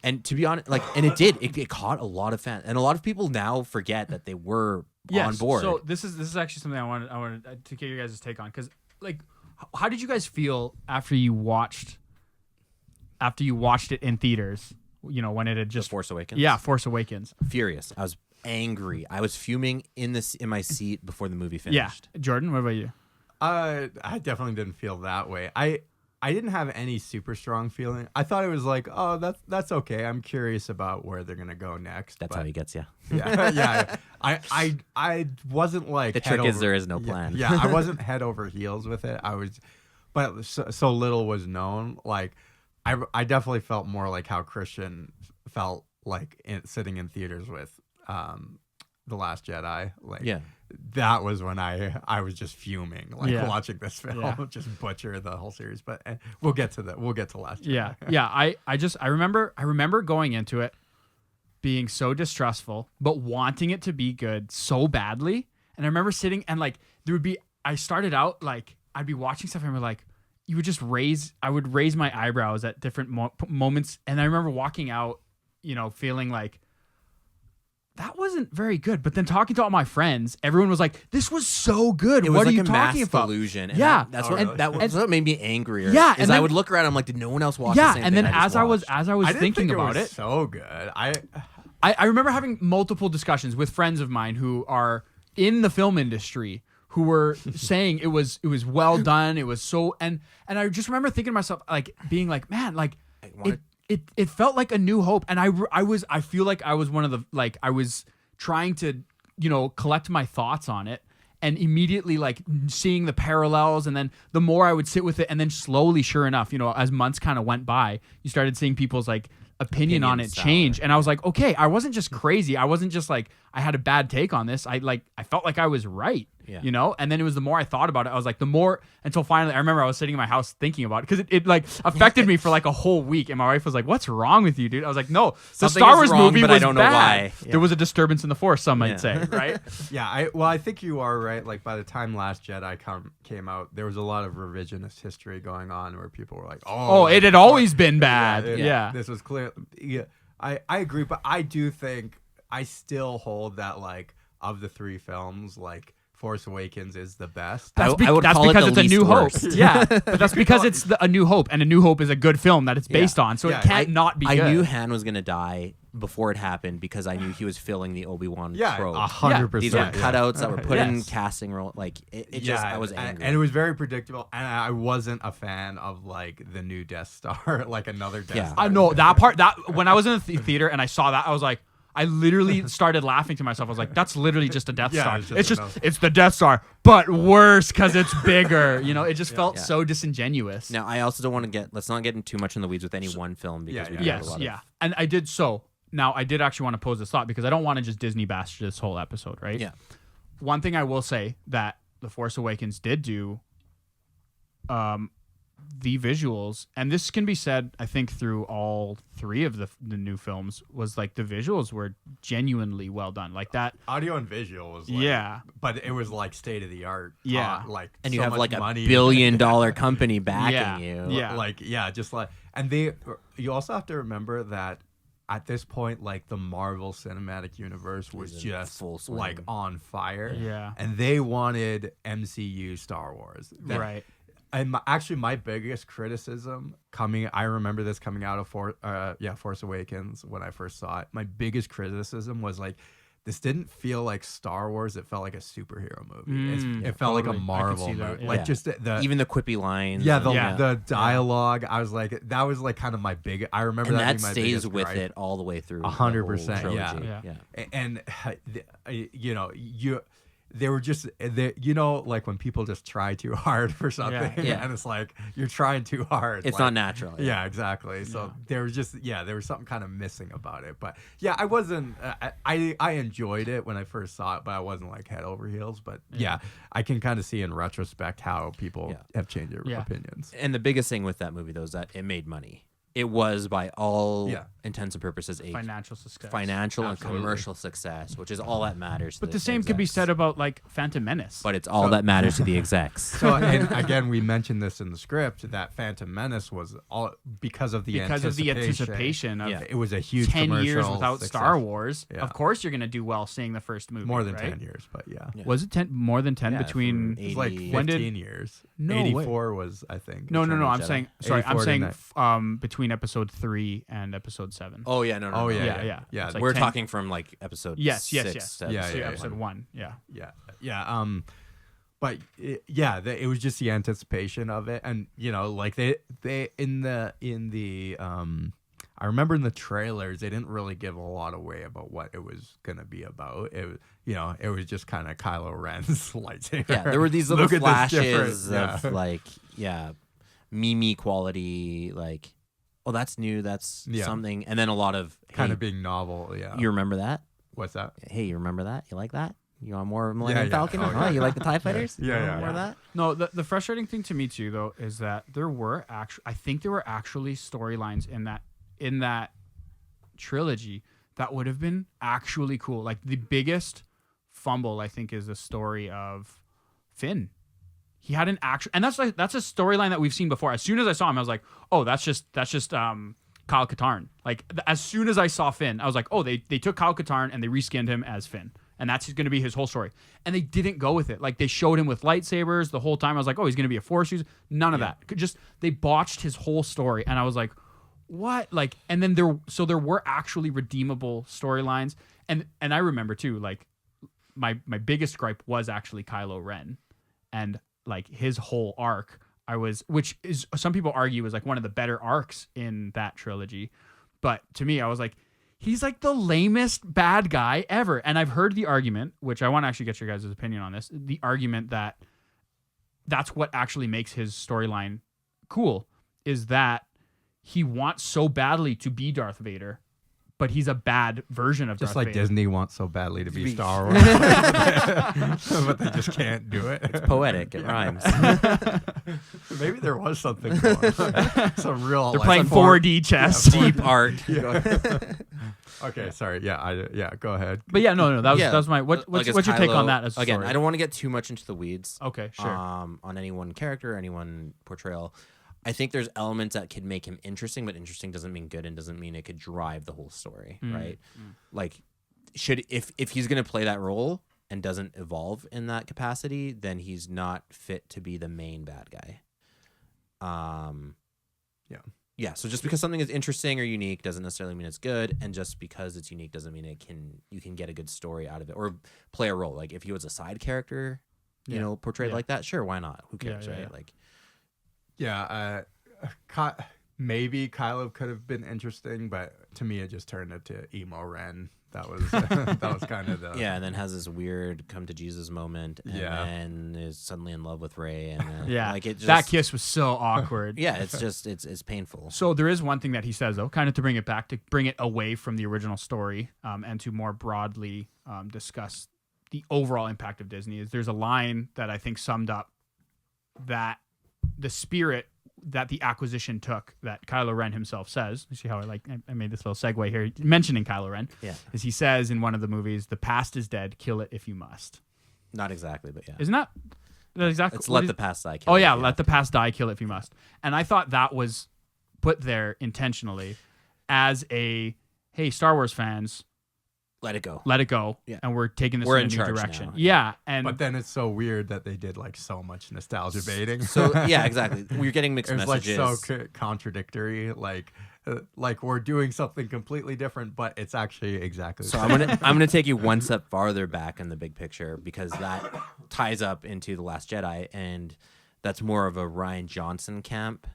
And to be honest, and it did. It caught a lot of fans, and a lot of people now forget that they were on board. So this is actually something I wanted to get your guys' take on, because how did you guys feel after you watched it in theaters? When it had just Force Awakens. Yeah, Force Awakens. Furious. I was angry. I was fuming in my seat before the movie finished. Yeah, Jordan, what about you? I definitely didn't feel that way. I didn't have any super strong feeling. I thought it was like, oh, that's okay. I'm curious about where they're gonna go next. That's how he gets you. Yeah. I wasn't like The trick is there is no plan. Yeah, I wasn't head over heels with it. But so little was known. Like, I definitely felt more like how Christian felt like sitting in theaters with The Last Jedi. Like, that was when I was just fuming, watching this film, just butcher the whole series. But we'll get to that. We'll get to Last Jedi. Yeah. I remember going into it being so distrustful, but wanting it to be good so badly. And I remember sitting and I started out I'd be watching stuff and we're like, I would raise my eyebrows at different moments. And I remember walking out, feeling like that wasn't very good. But then talking to all my friends, everyone was like, this was so good. It what was are like you a talking mass about? delusion. And Yeah. That's And what made me angrier. Yeah, Is and I then- would look around, I'm like, did no one else watch the Yeah. same And thing then I as just I was watched? thinking think about was it, so good. I remember having multiple discussions with friends of mine who are in the film industry who were saying it was well done. It was so, and I just remember thinking to myself, being like, man, it felt like A New Hope. And I feel like I was one of the, I was trying to, collect my thoughts on it, and immediately seeing the parallels. And then the more I would sit with it, and then slowly, sure enough, as months kind of went by, you started seeing people's opinion on it sour. change, and I was like, okay, I wasn't just crazy. I wasn't just like I had a bad take on this. I felt like I was right. Yeah. You know, and then it was the more I thought about it, I was like, the more until finally I remember I was sitting in my house thinking about it because it like affected me for like a whole week, and my wife was like, "What's wrong with you, dude?" I was like, "No, the Something Star is Wars wrong, movie but was I don't know bad. why." Yeah. There was a disturbance in the Force, some might say, right? Yeah, I think you are right. Like by the time Last Jedi came out, there was a lot of revisionist history going on where people were like, Oh, it had always been bad. Yeah. This was clear. Yeah, I agree, but I do think I still hold that like of the three films, like Force Awakens is the best. That's, I would that's call it because the it's A least New worst. Hope. Yeah, but that's because it's A New Hope, and A New Hope is a good film that it's based on, so Yeah, it can't not be I good. knew Han was gonna die before it happened because I knew he was filling the Obi-Wan Yeah, trope. 100%. These were cutouts that were put in Yes. casting role. Like it just, I was angry. and it was very predictable. And I wasn't a fan of like the new Death Star, like another Death Yeah. Star. I know that part. That when I was in the theater and I saw that, I was like, I literally started laughing to myself. I was like, that's literally just a Death Yeah, Star. it's It's just just, another- it's the Death Star, but worse because it's bigger. You know, it just felt Yeah. so disingenuous. Now, I also don't want to let's not get in too much in the weeds with any one film because we do have a Yes, lot yeah. of. And I did so. Now, I did actually want to pose this thought because I don't want to just Disney bash this whole episode, right? Yeah. One thing I will say that The Force Awakens did do, the visuals, and this can be said, I think, through all three of the new films, was like the visuals were genuinely well done. Like that. Audio and visual was like, Yeah. but it was like state of the art. Yeah. Like And you so have much like money. $1 billion company backing Yeah. you. Yeah. Like just like, and you also have to remember that at this point, like the Marvel Cinematic Universe was Was in just full swing. like on fire. Yeah. And they wanted MCU Star Wars. Right. And actually, my biggest criticism I remember this coming out of Force Awakens when I first saw it. My biggest criticism was like, this didn't feel like Star Wars. It felt like a superhero movie. It felt like a totally. I could Marvel see that, movie. yeah. Like just the Even the quippy lines. yeah, and- the dialogue. I was like, that was like kind of my big. I remember and that that being my stays biggest with gripe. it all the way through. the 100%, whole yeah. trilogy. Yeah. And you know, they were just you know, like when people just try too hard for something, Yeah. and it's like you're trying too hard. It's like, not natural. Yeah, exactly. So there was just there was something kind of missing about it. But yeah, I wasn't. I enjoyed it when I first saw it, but I wasn't like head over heels. But yeah, I can kind of see in retrospect how people have changed their opinions. And the biggest thing with that movie, though, is that it made money. It was, by all Yeah. intents and purposes, a Financial success. financial Absolutely. and commercial success, which is all that matters. To But the same could be execs. said about like Phantom Menace. But it's all that matters to the execs. So and again, we mentioned this in the script that Phantom Menace was all because of the anticipation of Yeah. It was a huge 10 years commercial without success. Star Wars. Yeah. Of course, you're gonna do well seeing the first movie. More than right? 10 years, but yeah. Was it 10? More than 10 Yeah, between? for It was like 80 When did- 15 years. No way. 84 was, I think. No. Return of I'm Jedi. saying. Sorry, I'm 84 to saying 9. between episode 3 and episode 7. Oh yeah, no. Oh, yeah, yeah. It's like We're 10 talking from like episode. Yes. 6 to Yeah, episode yeah, episode 1. Yeah. Yeah. But it was just the anticipation of it, and you know, like they in the I remember in the trailers they didn't really give a lot away about what it was gonna be about. It was, you know, it was just kind of Kylo Ren's lightsaber. Yeah, there were these little Look at this flashes difference. of like, meme quality, like, oh, that's new, that's Yeah. something, and then a lot of kind hey, of being novel. Yeah. You remember that? What's that? Hey, you remember that? You like that? You want more Millennium yeah. Falcon? Oh, Huh? yeah. You like the TIE Fighters? Yeah, You want yeah, more of yeah. that? No, the frustrating thing to me too, though, is that I think there were actually storylines in that trilogy that would have been actually cool. Like the biggest fumble, I think, is the story of Finn. He had an actual, and that's a storyline that we've seen before. As soon as I saw him, I was like, oh, that's just Kyle Katarn. Like as soon as I saw Finn, I was like, oh, they took Kyle Katarn and they reskinned him as Finn. And that's going to be his whole story. And they didn't go with it. Like they showed him with lightsabers the whole time. I was like, oh, he's going to be a Force user. None of that. They botched his whole story. And I was like, what? Like, and then there were actually redeemable storylines. And I remember too, like my biggest gripe was actually Kylo Ren and like his whole arc. Which is, some people argue, is like one of the better arcs in that trilogy. But to me, I was like, he's like the lamest bad guy ever. And I've heard the argument, which I want to actually get your guys' opinion on this, the argument that that's what actually makes his storyline cool, is that he wants so badly to be Darth Vader, but he's a bad version of Just Darth like Vader. Disney wants so badly to be Star Wars, but they just can't do it. It's poetic. It rhymes. Maybe there was something going on. Some real. They're like, playing some form- 4D chess. Deep art. Okay, sorry. Yeah, go ahead. But yeah, no, that was Yeah. that was my what's your take on that as a again? story? I don't want to get too much into the weeds. Okay, sure. On any one character, any one portrayal. I think there's elements that could make him interesting, but interesting doesn't mean good and doesn't mean it could drive the whole story, right? Like, if he's gonna play that role and doesn't evolve in that capacity, then he's not fit to be the main bad guy. Yeah. So just because something is interesting or unique doesn't necessarily mean it's good, and just because it's unique doesn't mean you can get a good story out of it or play a role. Like if he was a side character, portrayed like that, sure, why not? Who cares, right? Yeah. Like. Yeah, maybe Kylo could have been interesting, but to me it just turned into emo Ren. That was kind of the Yeah, and then has this weird come to Jesus moment, and then is suddenly in love with Rey, and then, like it just, that kiss was so awkward. Yeah, it's just it's painful. So there is one thing that he says though, kind of to bring it away from the original story, and to more broadly discuss the overall impact of Disney. Is there's a line that I think summed up that the spirit that the acquisition took, that Kylo Ren himself says. You see how I made this little segue here mentioning Kylo Ren. Yeah. Is he says in one of the movies, "The past is dead, kill it if you must." Not exactly, but yeah. Isn't that exactly? It's let the past die. Kill Oh it yeah, if you let have the to. past die, kill it if you must. And I thought that was put there intentionally as a, hey, Star Wars fans, Let it go. let it go, Yeah. and we're taking this We're in a in new charge direction. now. Yeah, and But then it's so weird that they did like so much nostalgia baiting. So yeah, exactly. We're getting mixed It's messages. like so contradictory. Like we're doing something completely different, but it's actually exactly. So the I'm gonna take you one step farther back in the big picture, because that ties up into The Last Jedi, and that's more of a Rian Johnson camp,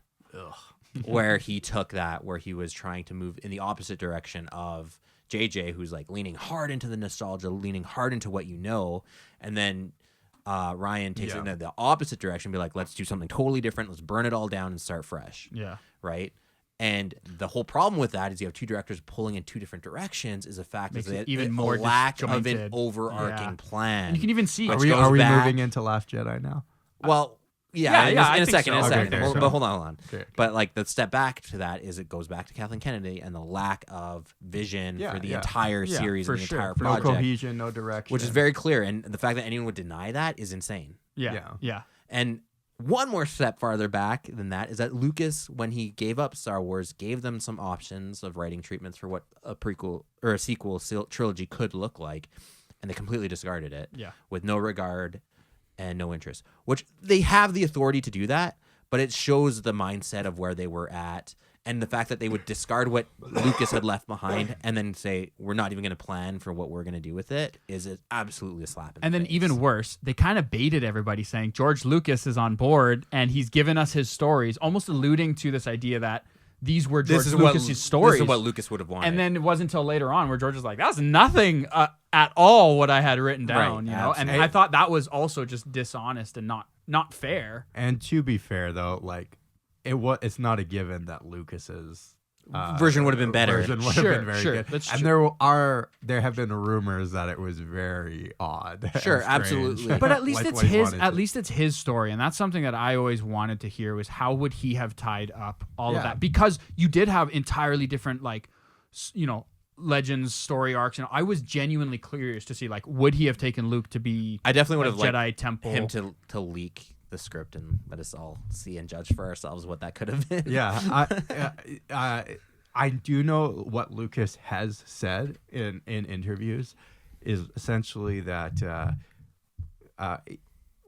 where he took that, where he was trying to move in the opposite direction of JJ, who's like leaning hard into the nostalgia, leaning hard into what you know, and then Ryan takes it in the opposite direction, be like, let's do something totally different, let's burn it all down and start fresh. yeah. Right? And the whole problem with that is you have two directors pulling in two different directions. Is a fact Makes is it that even a more lack of an disjointed. overarching Yeah. plan. And you can even see Which Are we goes back- moving into Last Jedi now? Well, Yeah, in I a think second, so. in a Okay, second. okay, Hold- so- But hold on. Okay. But like the step back to that is it goes back to Kathleen Kennedy and the lack of vision for the entire Yeah, series for and the sure. entire No No project, cohesion, no direction. which is very clear. And the fact that anyone would deny that is insane. Yeah. And one more step farther back than that is that Lucas, when he gave up Star Wars, gave them some options of writing treatments for what a prequel or a sequel trilogy could look like, and they completely discarded it with no regard and no interest, which they have the authority to do that, but it shows the mindset of where they were at and the fact that they would discard what Lucas had left behind and then say, we're not even going to plan for what we're going to do with it is absolutely a slap in the And then face. even worse, they kind of baited everybody saying George Lucas is on board and he's given us his stories, almost alluding to this idea that these were George Lucas's stories. This is what Lucas would have wanted. And then it wasn't until later on where George was like, that's nothing at all what I had written down, Right, you know? And absolutely. I thought that was also just dishonest and not fair. And to be fair, though, like it's not a given that Lucas's version would have been better. Version would Sure, have been very sure, good. that's And true. there have been rumors that it was very odd. and Sure, strange. absolutely. But at least Like it's what he his. wanted At to- least it's his story, and that's something that I always wanted to hear was how would he have tied up all of Yeah. that? Because you did have entirely different, like, legends, story arcs. I was genuinely curious to see, like, would he have taken Luke to be? I definitely would have Jedi liked Temple. him to leak the script and let us all see and judge for ourselves what that could have been. Yeah, I do know what Lucas has said in interviews is essentially that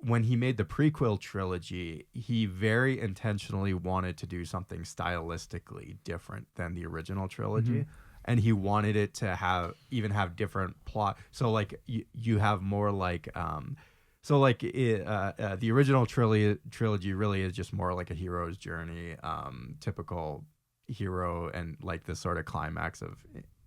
when he made the prequel trilogy, he very intentionally wanted to do something stylistically different than the original trilogy. And he wanted it to have different plot. So like you have more like the original trilogy really is just more like a hero's journey, typical hero, and like the sort of climax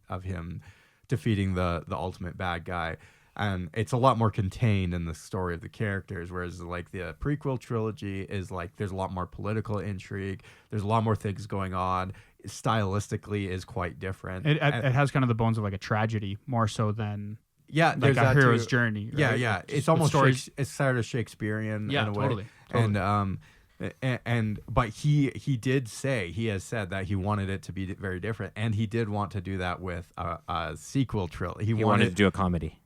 of him defeating the ultimate bad guy. And it's a lot more contained in the story of the characters, whereas like the prequel trilogy is like there's a lot more political intrigue. There's a lot more things going on. Stylistically is quite different. It has kind of the bones of like a tragedy more so than like a that hero's too. journey. Right? Yeah. It's almost it's sort of Shakespearean in a way. Totally. But he did say, he has said that he wanted it to be very different, and he did want to do that with a sequel trilogy. He wanted to do a comedy.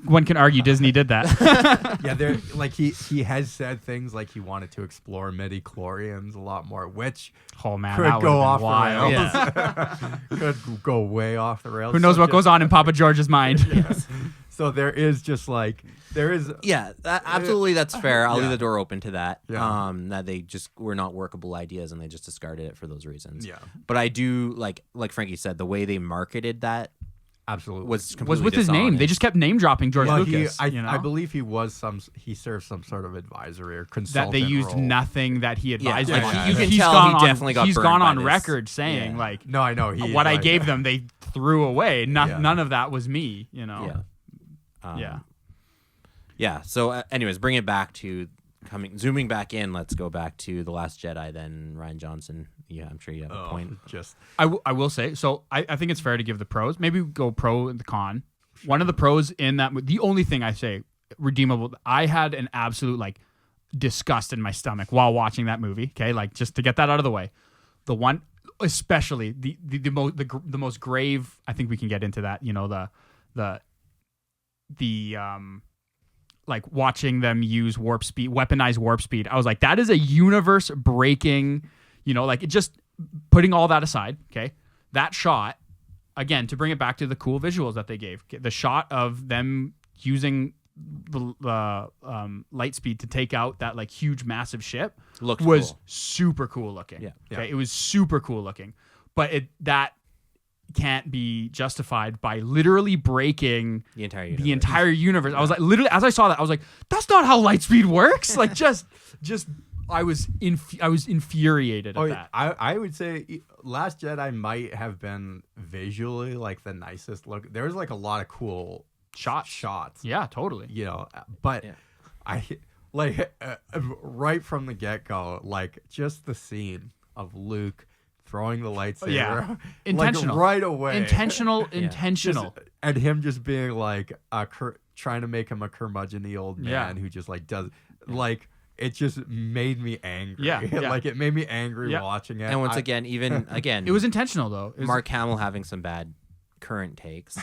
One can argue Disney did that. Yeah, like he has said things like he wanted to explore midi-chlorians a lot more, which Man, could that go would've off been the wild. rails. Could go way off the rails. Who knows what goes on in Papa George's mind? So there is just like Yeah, absolutely, that's fair. I'll leave Yeah. the door open to that. Yeah. That they just were not workable ideas and they just discarded it for those reasons. Yeah. But I do like Frankie said, the way they marketed that absolutely was completely with his name. They dishonest. just kept name dropping George Well, Lucas. I believe he served some sort of advisory or consultant that they used role. nothing that he advised. like, Like, you can he's tell gone he on, definitely got he's burned gone by on this. record saying Yeah. like No, I know what I gave them they threw away. None of that was me. You know. Yeah. Yeah. So, anyways, bring it back to zooming back in. Let's go back to The Last Jedi. Then Rian Johnson. Yeah, I'm sure you have a point. I will say, so I think it's fair to give the pros. Maybe we go pro and the con. One of the pros in that, the only thing I say redeemable, I had an absolute like disgust in my stomach while watching that movie. Okay, like just to get that out of the way. The one, especially the most grave. I think we can get into that. You know, the like watching them use weaponized warp speed. I was like, that is a universe breaking. You know, like it just putting all that aside. Okay, that shot. Again, to bring it back to the cool visuals that they gave, the shot of them using the light speed to take out that like huge massive ship was cool. super cool looking. Yeah. Okay, it was super cool looking, but that can't be justified by literally breaking The entire universe. I was like, literally, as I saw that, I was like, that's not how light speed works. Like, just. I was infuriated at that. I would say Last Jedi might have been visually like the nicest look. There was like a lot of cool shots. Yeah, totally. You know, but I like right from the get-go, like just the scene of Luke throwing the lightsaber, intentional, like, right away, intentional. And him just being like trying to make him a curmudgeon-y old man who just like does like. It just made me angry. Yeah. Like it made me angry watching it. And once again, it was intentional though. Mark Hamill having some bad current takes.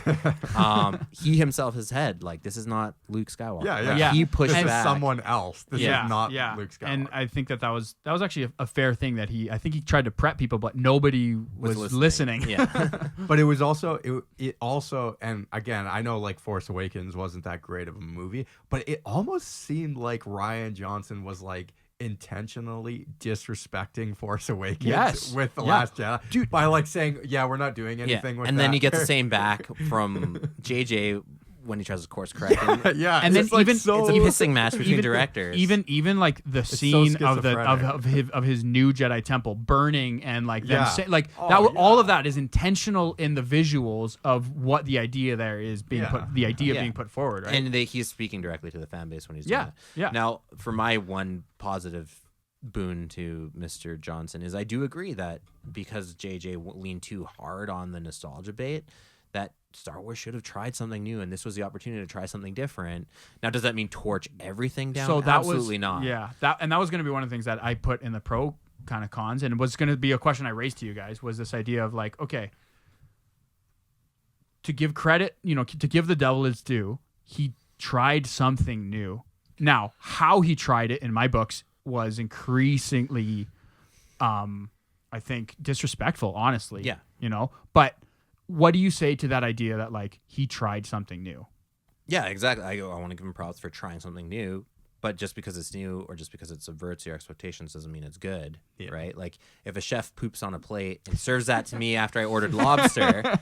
He himself has said like this is not Luke Skywalker. Yeah. He pushed this back. is someone else. This is not Luke Skywalker. And I think that was actually a fair thing that I think he tried to prep people, but nobody was listening. Yeah. But it was also it also, and again, I know like Force Awakens wasn't that great of a movie, but it almost seemed like Rian Johnson was like intentionally disrespecting Force Awakens with The Last Jedi, dude, by like saying, we're not doing anything with and that. then he gets the same back from JJ when he tries to course correct him. And then it's a pissing match between directors. Even like the scene of his new Jedi temple burning and like them like all of that is intentional in the visuals of what the idea there is being being put forward, right? And he's speaking directly to the fan base when he's doing it. Yeah. Now, for my one positive boon to Mr. Johnson is I do agree that because JJ leaned too hard on the nostalgia bait, that Star Wars should have tried something new, and this was the opportunity to try something different. Now, does that mean torch everything down? So that Absolutely not. Yeah, that was going to be one of the things that I put in the pro kind of cons, and it was going to be a question I raised to you guys, was this idea of like, okay, to give credit, to give the devil its due, he tried something new. Now, how he tried it in my books was increasingly, I think, disrespectful, honestly. Yeah. But what do you say to that idea that like he tried something new? Yeah, exactly. I want to give him props for trying something new, but just because it's new or just because it subverts your expectations doesn't mean it's good, right? Like if a chef poops on a plate and serves that to me after I ordered lobster,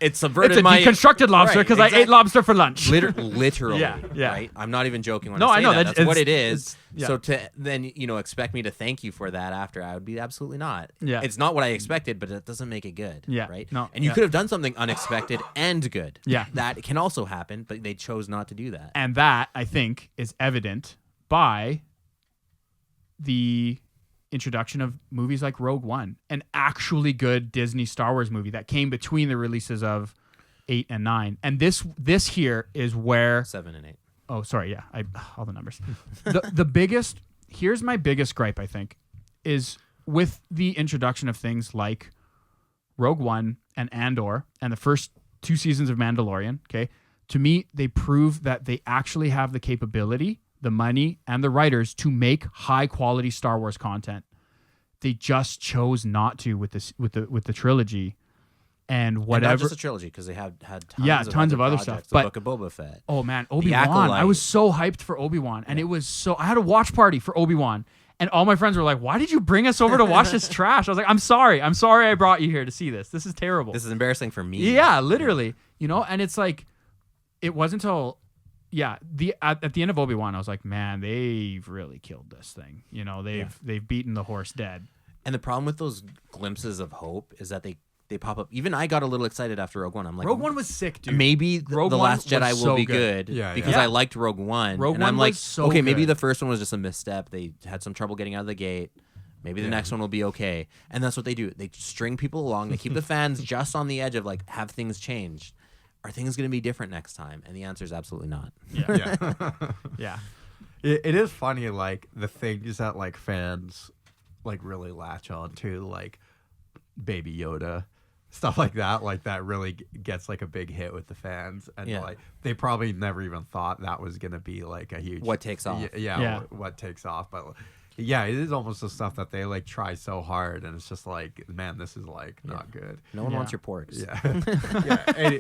It subverted It's a my deconstructed lobster Right, because I ate exactly. lobster for lunch. Literally, Yeah. right? I'm not even joking when No, I say I know, that. that- That's what it's- it is. it's- yeah. So to then expect me to thank you for that after, I would be absolutely not. Yeah. It's not what I expected, but it doesn't make it good. Yeah. Right. No, And you yeah. could have done something unexpected and good. Yeah. That can also happen, but they chose not to do that. And that, I think, is evident by the introduction of movies like Rogue One, an actually good Disney Star Wars movie that came between the releases of 8 and 9. And this here is where 7 and 8. Oh, sorry, yeah. All the numbers. the biggest here's my biggest gripe, I think, is with the introduction of things like Rogue One and Andor and the first 2 seasons of Mandalorian, okay? To me, they prove that they actually have the capability, the money, and the writers to make high quality Star Wars content. They just chose not to with the trilogy and And whatever. not just a trilogy, because they had tons tons of other projects, stuff, The but- Book of Boba Fett. Oh man, Obi-Wan. Acolyte. I was so hyped for Obi-Wan, and it was so I had a watch party for Obi-Wan. And all my friends were like, "Why did you bring us over to watch this trash?" I was like, "I'm sorry I brought you here to see this. This is terrible." This is embarrassing for me. Yeah, literally. And it's like it wasn't until at the end of Obi-Wan, I was like, "Man, they've really killed this thing." They've beaten the horse dead. And the problem with those glimpses of hope is that they pop up. Even I got a little excited after Rogue One. I'm like, Rogue One was sick, dude. maybe Rogue The One Last Jedi was will so be good. good, Yeah, because yeah. I liked Rogue One. Rogue and One I'm like, was so okay, maybe good. the first one was just a misstep. They had some trouble getting out of the gate. Maybe the next one will be okay. And that's what they do. They string people along. They keep the fans just on the edge of like, have things changed? Are things going to be different next time? And the answer is absolutely not. Yeah. Yeah. It is funny, like, the things that, like, fans, like, really latch on to, like, Baby Yoda, stuff like that really gets, like, a big hit with the fans. And, Yeah. like, they probably never even thought that was going to be, like, a huge... What takes off. Yeah. What takes off. But, yeah, it is almost the stuff that they, like, try so hard, and it's just like, man, this is, like, not good. No one Yeah. wants your porks. Yeah. Yeah.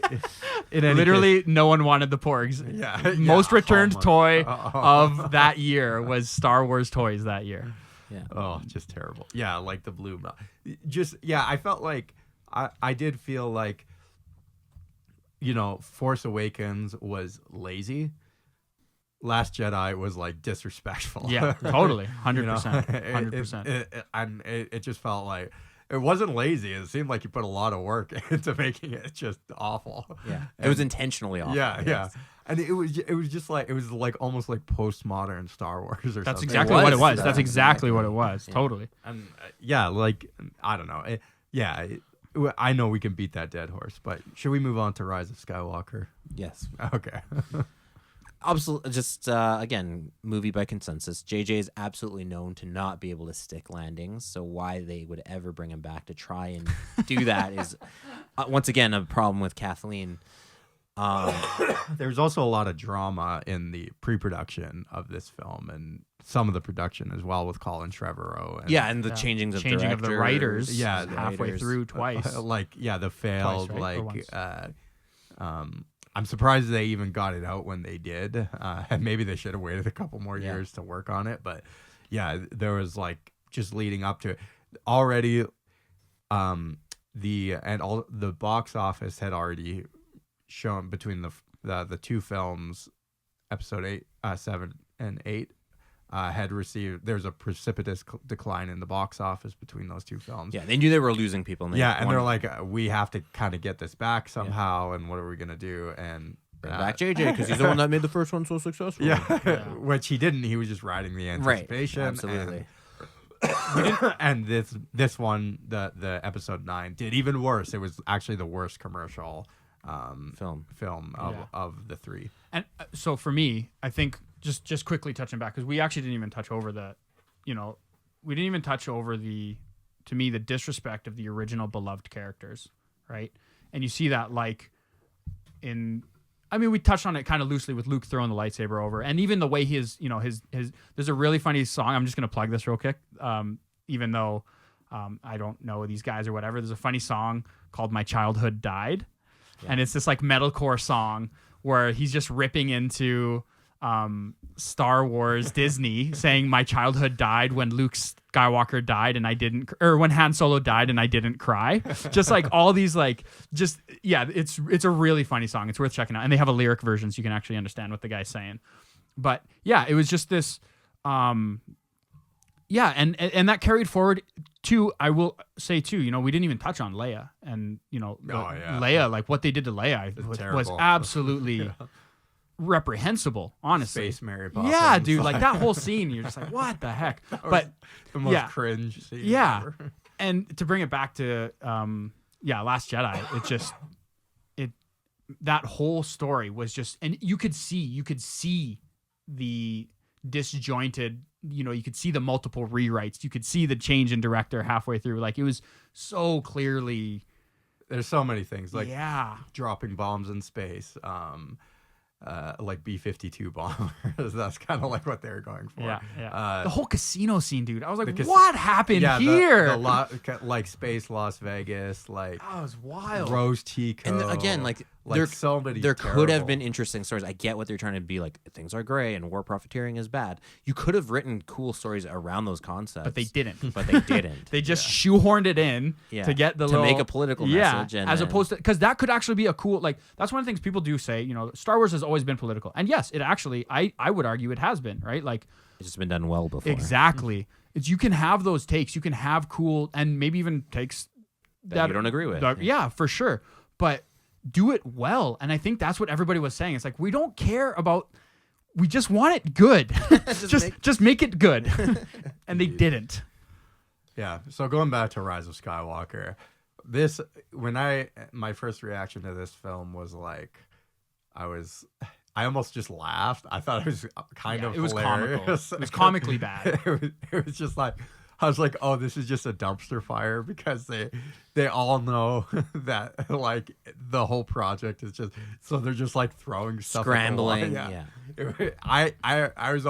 In any Literally, no one wanted the Porgs. case- yeah. Most yeah, returned oh my- toy oh. of that year was Star Wars toys that year. Yeah. Oh, just terrible. Yeah, like the blue. I felt like I did feel like, Force Awakens was lazy. Last Jedi was like disrespectful. Yeah, totally, 100%, You know? 100%. And it just felt like it wasn't lazy. It seemed like you put a lot of work into making it just awful. Yeah. It was intentionally awful. Yeah, yeah. yes. And it was just like almost like postmodern Star Wars or something. That's exactly what it was. That's Yeah. exactly what it was. Yeah. Totally. And I don't know. I know we can beat that dead horse, but should we move on to Rise of Skywalker? Yes. Okay. Absolutely. Just again, movie by consensus. JJ is absolutely known to not be able to stick landings. So why they would ever bring him back to try and do that is once again a problem with Kathleen. There's also a lot of drama in the pre-production of this film and some of the production as well with Colin Trevorrow. And, Yeah, and the changing of of the directors, writers. Yeah, halfway writers. through twice. the failed Twice, right? Or once. I'm surprised they even got it out when they did. And maybe they should have waited a couple more years to work on it. But yeah, there was like just leading up to it already. The box office had already shown between the two films, episode 7 and 8. Had received. There's a precipitous decline in the box office between those two films. Yeah, they knew they were losing people. And They're like, we have to kind of get this back somehow, and what are we gonna do? And bring back JJ because he's the one that made the first one so successful. yeah, which he didn't. He was just riding the anticipation. Absolutely. And this one, the episode 9, did even worse. It was actually the worst commercial film of the 3. And so for me, I think just quickly touching back, because we actually didn't even touch over to me, the disrespect of the original beloved characters, right? And you see that we touched on it kind of loosely with Luke throwing the lightsaber over, and even the way his there's a really funny song. I'm just going to plug this real quick. Even though I don't know these guys or whatever, there's a funny song called My Childhood Died. And it's this like metalcore song where he's just ripping into Star Wars Disney saying my childhood died when Luke Skywalker died and I didn't, or when Han Solo died and I didn't cry. Just like all these it's a really funny song. It's worth checking out, and they have a lyric version so you can actually understand what the guy's saying. But yeah, it was just this. And that carried forward to, I will say too, we didn't even touch on Leia, and Leia, like what they did to Leia was absolutely reprehensible, honestly. Space Mary Poppins. Yeah, dude, like that whole scene, you're just like, what the heck? But the most cringe scene ever. And to bring it back to Last Jedi, that whole story was just, and you could see the disjointed, you could see the multiple rewrites, you could see the change in director halfway through. Like it was so clearly, there's so many things, like dropping bombs in space, like B-52 bombers. That's kind of like what they were going for. The whole casino scene, dude. I was like, what happened here? Like space Las Vegas, like that was wild. Rose Tico. And again, like there could have been interesting stories. I get what they're trying to be like. Things are gray and war profiteering is bad. You could have written cool stories around those concepts, but they didn't. They just shoehorned it in to get the make a political message, as opposed to, because that could actually be a cool, like that's one of the things people do say. Star Wars has always been political, and yes, it actually, I would argue it has been, right? Like it's just been done well before. Exactly. You can have those takes. You can have cool and maybe even takes that you don't agree with. Yeah, for sure. But do it well. And I think that's what everybody was saying. It's like, we don't care about, we just want it good. just make it good. And they didn't. Yeah. So going back to Rise of Skywalker, my first reaction to this film was like, I almost just laughed. I thought it was kind of hilarious. Comical. It was comically bad. It was just like, I was like, oh, this is just a dumpster fire, because they all know that like the whole project is just, so they're just like throwing stuff, scrambling. I was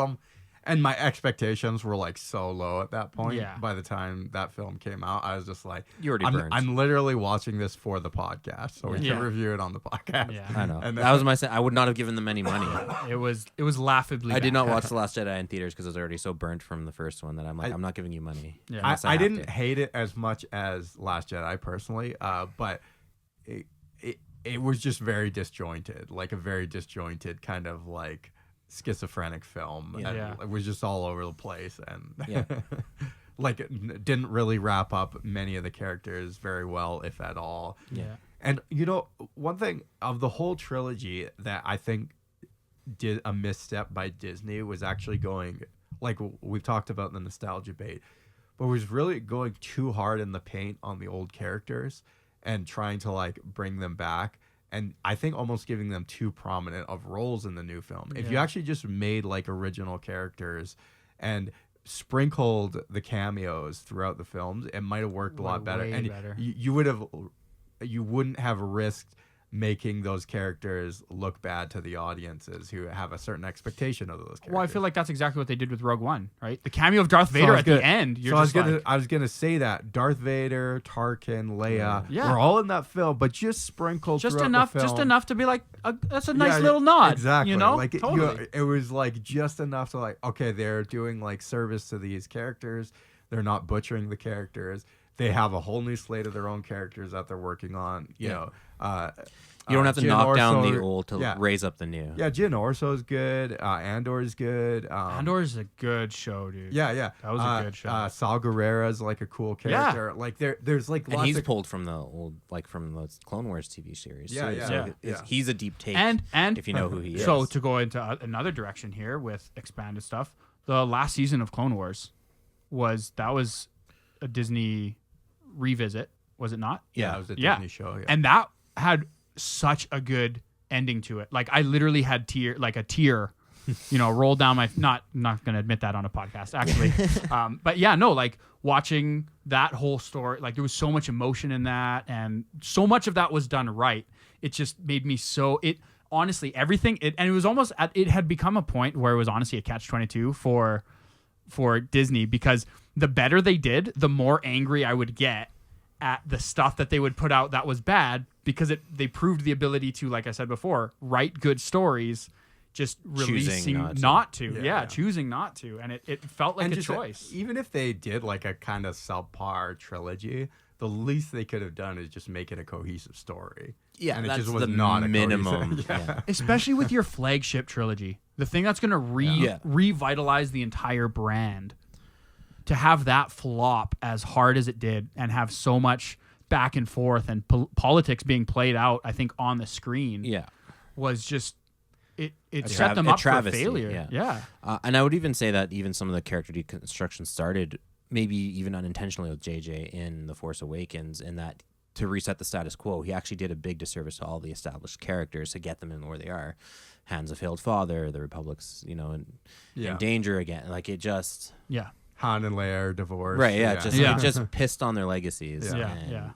and my expectations were like so low at that point. Yeah. By the time that film came out, I was just like, you already burned. I'm literally watching this for the podcast, so we can review it on the podcast. Yeah, I know. And that was I would not have given them any money. It was laughably. I did not watch The Last Jedi in theaters because I was already so burnt from the first one that I'm like, I'm not giving you money. Yeah. I didn't hate it as much as Last Jedi personally, but it was just very disjointed, like a very disjointed kind of like schizophrenic film. It was just all over the place, and like it didn't really wrap up many of the characters very well, if at all. And one thing of the whole trilogy that I think did a misstep by Disney was actually going, like we've talked about in the nostalgia bait, but was really going too hard in the paint on the old characters and trying to like bring them back. And I think almost giving them too prominent of roles in the new film. If you actually just made like original characters and sprinkled the cameos throughout the films, it might have worked a lot better. And you wouldn't have risked making those characters look bad to the audiences who have a certain expectation of those characters. Well, I feel like that's exactly what they did with Rogue One, right? The cameo of Darth Vader at the end. I was gonna say that Darth Vader, Tarkin, Leia, were all in that film, but just sprinkled just throughout enough, the film. just enough to be like, that's a nice little nod. Exactly, like totally. It was like just enough to like, okay, they're doing like service to these characters. They're not butchering the characters. They have a whole new slate of their own characters that they're working on. You know, you don't have to knock down the old to raise up the new. Yeah, Jyn Erso's good. Andor's good. Andor's a good show, dude. Yeah. That was a good show. Saul Guerrera's like a cool character. Yeah. Like there's like and he's pulled from the old, like from the Clone Wars TV series. He's a deep take. And if you know who he is. So to go into another direction here with expanded stuff, the last season of Clone Wars was a Disney revisit, was it not? Yeah, it was a Disney show. Yeah. And that had such a good ending to it. Like I literally had a tear, roll down my, not going to admit that on a podcast actually. But yeah, no, like watching that whole story, like there was so much emotion in that, and so much of that was done right. It just made me honestly, everything, and it was almost it had become a point where it was honestly a catch-22 for Disney, because the better they did, the more angry I would get at the stuff that they would put out that was bad, because they proved the ability to, like I said before, write good stories, just Choosing releasing not to. Yeah, choosing not to. And it felt like And a just, choice. even if they did like a kind of subpar trilogy, the least they could have done is just make it a cohesive story. Yeah, and it that's just was the not a minimum. cohesive- Yeah. Especially with your flagship trilogy. The thing that's going to revitalize the entire brand. To have that flop as hard as it did and have so much back and forth and politics being played out, I think, on the screen was just, it set them up for failure. Yeah. And I would even say that even some of the character deconstruction started maybe even unintentionally with JJ in The Force Awakens, in that to reset the status quo, he actually did a big disservice to all the established characters to get them in where they are. Han's a failed father, the Republic's, in danger again. Like, it just... Yeah. Han and Leia are divorced. Right, it just pissed on their legacies. Yeah.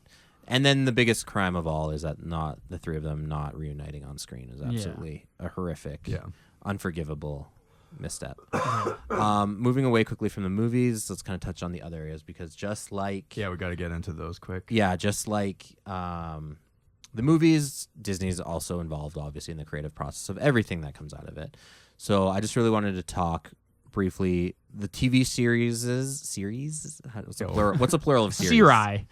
And then the biggest crime of all is that the three of them not reuniting on screen is absolutely a horrific, unforgivable misstep. Moving away quickly from the movies, let's kind of touch on the other areas, because just like... Yeah, we got to get into those quick. Yeah, just like the movies, Disney's also involved, obviously, in the creative process of everything that comes out of it. So I just really wanted to talk briefly the TV series. What's a plural of series?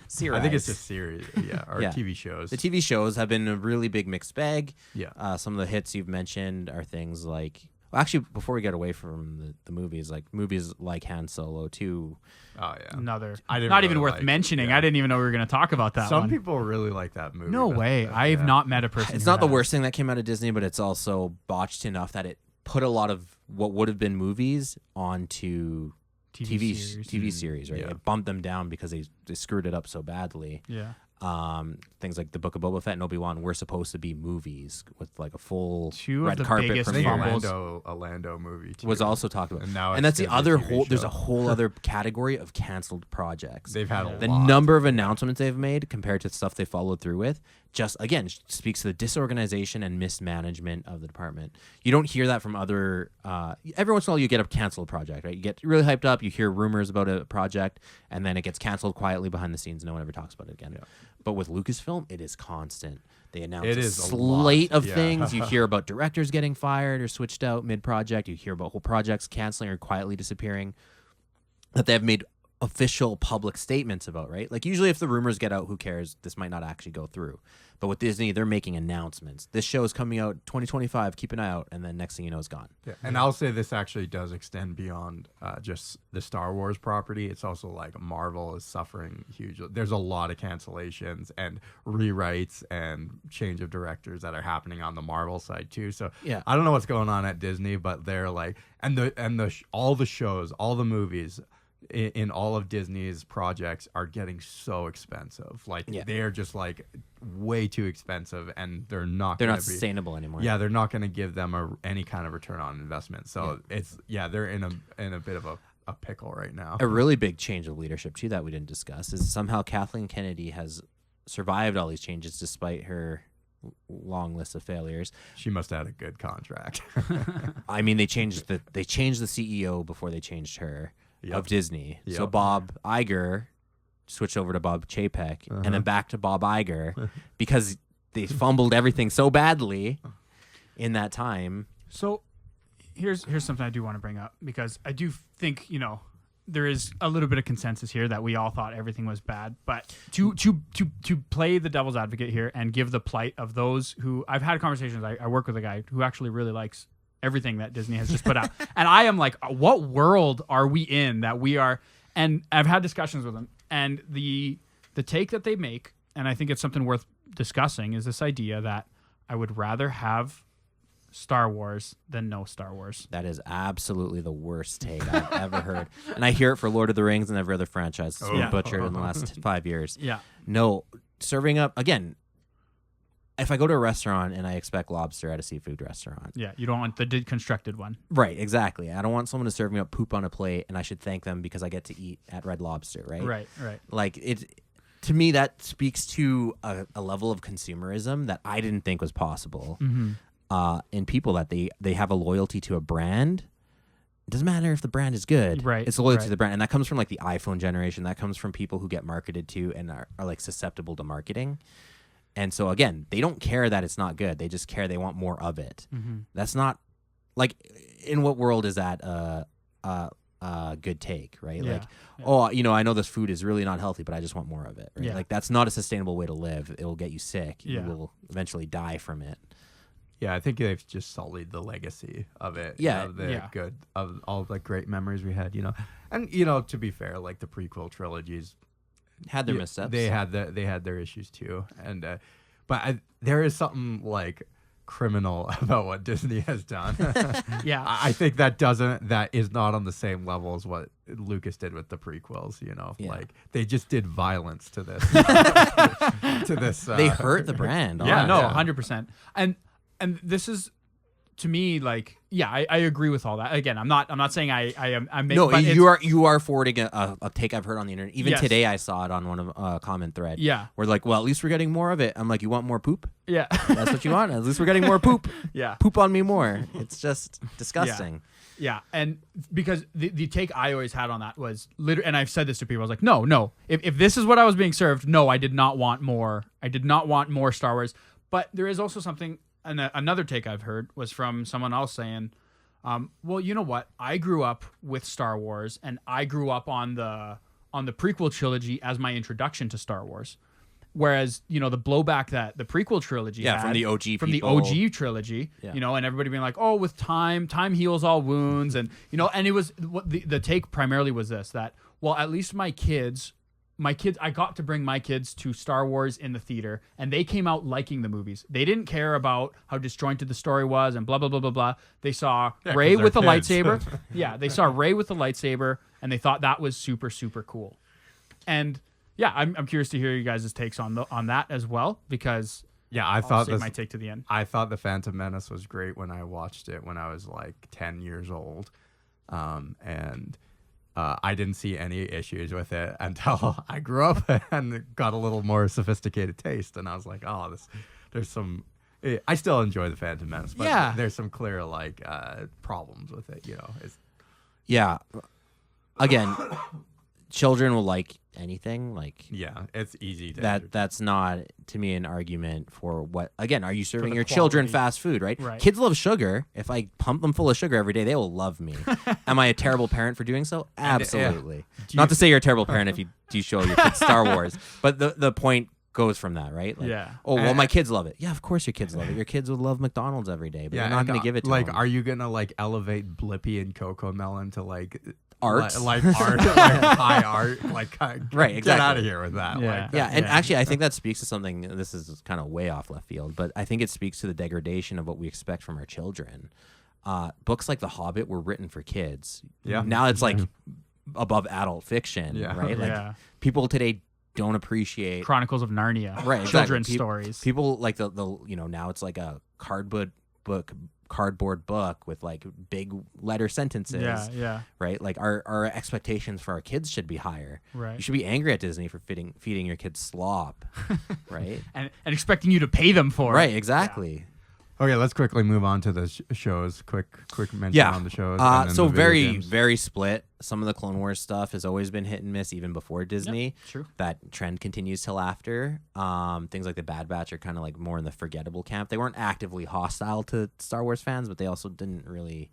Series. I think it's a series. Yeah, or TV shows. The TV shows have been a really big mixed bag. Yeah. Some of the hits you've mentioned are things like... Well, actually, before we get away from the movies like Han Solo 2. Oh, yeah. Another. I didn't not really even worth mentioning. Yeah. I didn't even know we were going to talk about that Some one. people really like that movie. No way. I've not met a person. It's not the worst thing that came out of Disney, but it's also botched enough that it put a lot of what would have been movies onto TV series, right? Yeah. It bumped them down because they screwed it up so badly. Yeah. Things like the Book of Boba Fett and Obi-Wan were supposed to be movies with like a full Two red of the carpet biggest I think premiere. fumbles. a Lando movie too. Was also talked about, and that's the Disney other TV whole. There's show. a whole other category of canceled projects. They've had the a lot. number of announcements they've made compared to stuff they followed through with. Just again speaks to the disorganization and mismanagement of the department. You don't hear that from other. Every once in a while, you get a canceled project, right? You get really hyped up. You hear rumors about a project, and then it gets canceled quietly behind the scenes. No one ever talks about it again. Yeah. But with Lucasfilm, it is constant. They announce a slate of things. You hear about directors getting fired or switched out mid-project. You hear about whole projects canceling or quietly disappearing that they have made official public statements about, right? Like, usually if the rumors get out, who cares? This might not actually go through. But with Disney, they're making announcements. This show is coming out 2025. Keep an eye out. And then next thing you know, it's gone. Yeah. And I'll say this actually does extend beyond just the Star Wars property. It's also like Marvel is suffering hugely. There's a lot of cancellations and rewrites and change of directors that are happening on the Marvel side too. So Yeah. I don't know what's going on at Disney, but they're like, all the shows, all the movies in all of Disney's projects are getting so expensive. Like they're just like way too expensive, and they're not sustainable anymore. Yeah, they're not going to give them any kind of return on investment. So they're in a bit of a pickle right now. A really big change of leadership too that we didn't discuss is somehow Kathleen Kennedy has survived all these changes despite her long list of failures. She must have had a good contract. I mean, they changed the CEO before they changed her. Of Disney. Yep. So Bob Iger switched over to Bob Chapek and then back to Bob Iger because they fumbled everything so badly in that time. So here's something I do want to bring up, because I do think, there is a little bit of consensus here that we all thought everything was bad, but to play the devil's advocate here and give the plight of those who I've had conversations. I work with a guy who actually really likes everything that Disney has just put out. And I am like, what world are we in that we are? And I've had discussions with him, and the take that they make, and I think it's something worth discussing, is this idea that I would rather have Star Wars than no Star Wars. That is absolutely the worst take I've ever heard. And I hear it for Lord of the Rings and every other franchise that's been butchered in the last 5 years. Yeah. No, serving up, again, if I go to a restaurant and I expect lobster at a seafood restaurant. Yeah, you don't want the deconstructed one. Right, exactly. I don't want someone to serve me up poop on a plate and I should thank them because I get to eat at Red Lobster, right? Right. Like, to me, that speaks to a level of consumerism that I didn't think was possible in people, that they have a loyalty to a brand. It doesn't matter if the brand is good. Right. It's a loyalty to the brand. And that comes from like the iPhone generation. That comes from people who get marketed to and are like susceptible to marketing. And so, again, they don't care that it's not good. They just care they want more of it. That's not like, in what world is that good take, right? Yeah, Like, oh, you know, I know this food is really not healthy, but I just want more of it, right? Yeah. Like, that's not a sustainable way to live. It will get you sick. Yeah. You will eventually die from it. Yeah, I think they've just sullied the legacy of it. Yeah. Of the Yeah. good, of all the great memories we had, you know. And, you know, to be fair, like the prequel trilogies, Had their yeah, missteps. they had their issues too. And, but there is something like criminal about what Disney has done. Yeah. I think that is not on the same level as what Lucas did with the prequels, you know. Yeah. Like they just did violence to this to this They hurt the brand. Yeah, no, honestly. 100%. And this is, to me, like, yeah, I agree with all that. Again, I'm not saying I'm making, No, but you are forwarding a take I've heard on the internet. Even Yes. today, I saw it on one of a comment thread. Yeah. We're like, well, at least we're getting more of it. I'm like, you want more poop? yeah, That's what you want. At least we're getting more poop. yeah. Poop on me more. It's just disgusting. Yeah, and because the take I always had on that was literally, and I've said this to people, I was like, no, if this is what I was being served, no, I did not want more. I did not want more Star Wars. But there is also something, and another take I've heard was from someone else saying, well, you know what? I grew up with Star Wars, and I grew up on the prequel trilogy as my introduction to Star Wars. Whereas, you know, the blowback that the prequel trilogy Yeah, had, from the OG from people. the OG trilogy, Yeah. you know, and everybody being like, oh, with time heals all wounds. And, you know, and it was what the take primarily was this, that, well, at least my kids, I got to bring my kids to Star Wars in the theater, and they came out liking the movies. They didn't care about how disjointed the story was and blah, blah, blah, blah, blah. They saw Rey 'cause with the they're kids. lightsaber. Yeah, they saw Rey with the lightsaber, and they thought that was super, super cool. And yeah, I'm curious to hear you guys' takes on that as well, because Yeah, I I'll thought save my take to the end. I thought The Phantom Menace was great when I watched it when I was like 10 years old. And I didn't see any issues with it until I grew up and got a little more sophisticated taste. And I was like, oh, there's some... I still enjoy The Phantom Menace, but Yeah. there's some clear like problems with it, you know. Yeah. Again, children will like anything. Like, Yeah, it's easy to... that's not, to me, an argument for what. Again, are you serving the your children quality. fast food, right? Right. Kids love sugar. If I pump them full of sugar every day, they will love me. Am I a terrible parent for doing so? Absolutely. Not to say you're a terrible parent if you show your kids Star Wars, but the point goes from that, right? Like, Yeah. oh, well, my kids love it. Yeah, of course your kids love it. Your kids would love McDonald's every day, but you're not and, going to give it to like, them. are you gonna like elevate Blippi and Coco Melon to like Art? like art, like high art, like Right, Get exactly. out of here with that. Yeah. Like, Yeah, and Yeah. actually, I think that speaks to something. This is kind of way off left field, but I think it speaks to the degradation of what we expect from our children. Books like The Hobbit were written for kids. Yeah. Now it's like above adult fiction, Yeah. right? Like Yeah. people today don't appreciate Chronicles of Narnia, right exactly. children's Peop- stories. People like the you know, now it's like a cardboard book with like big letter sentences. yeah, Right? Like our expectations for our kids should be higher. right. You should be angry at Disney for feeding your kids slop, right? And expecting you to pay them for it. Right, exactly. Okay, let's quickly move on to the shows. Quick mention Yeah. on the shows. and then So the video very, games. very split. Some of the Clone Wars stuff has always been hit and miss, even before Disney. True. That trend continues till after. Things like the Bad Batch are kind of like more in the forgettable camp. They weren't actively hostile to Star Wars fans, but they also didn't really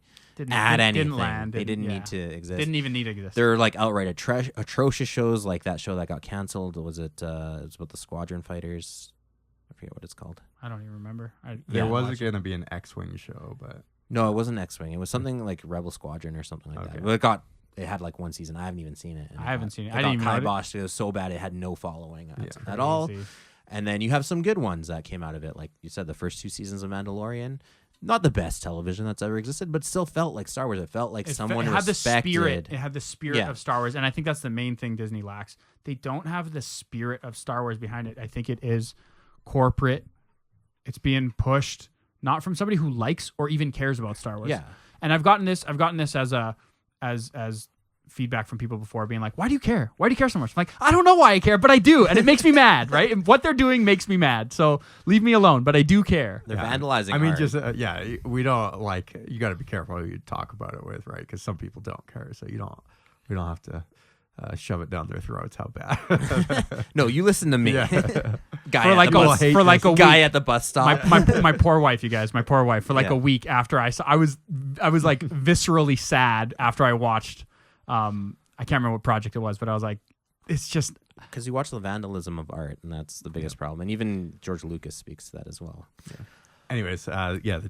add anything. Didn't land. They didn't yeah. need to exist. Didn't even need to exist. There are like outright atrocious shows, like that show that got canceled. Was it? It was about the Squadron Fighters. I forget what it's called. I don't even remember. There Yeah. was going to be an X-wing show, but No, it wasn't X-Wing. It was something like Rebel Squadron or something like Okay. that. But it had like one season. I haven't even seen it. And I haven't seen it. I I didn't even know it. kiboshed. It was so bad. It had no following Yeah. at all. Crazy. And then you have some good ones that came out of it. Like you said, the first 2 seasons of Mandalorian. Not the best television that's ever existed, but still felt like Star Wars. It felt like someone it had respected. the spirit. It had the spirit Yeah. of Star Wars, and I think that's the main thing Disney lacks. They don't have the spirit of Star Wars behind it. I think it is corporate. It's being pushed not from somebody who likes or even cares about Star Wars. Yeah. And I've gotten this as feedback from people before, being like, "Why do you care? Why do you care so much?" I'm like, I don't know why I care, but I do, and it makes me mad. Right? And what they're doing makes me mad. So leave me alone. But I do care. They're vandalizing. I mean, art. just we don't like. You got to be careful who you talk about it with, right? Because some people don't care, so we don't have to shove it down their throats. How bad? no. You listen to me. Yeah. Guy for at like the bus- for like a guy week. at the bus stop. My poor wife, you guys, my poor wife. For like Yeah. a week after I was like viscerally sad after I watched. I can't remember what project it was, but I was like, it's just Because you watch the vandalism of art, and that's the biggest problem. And even George Lucas speaks to that as well. Anyways, the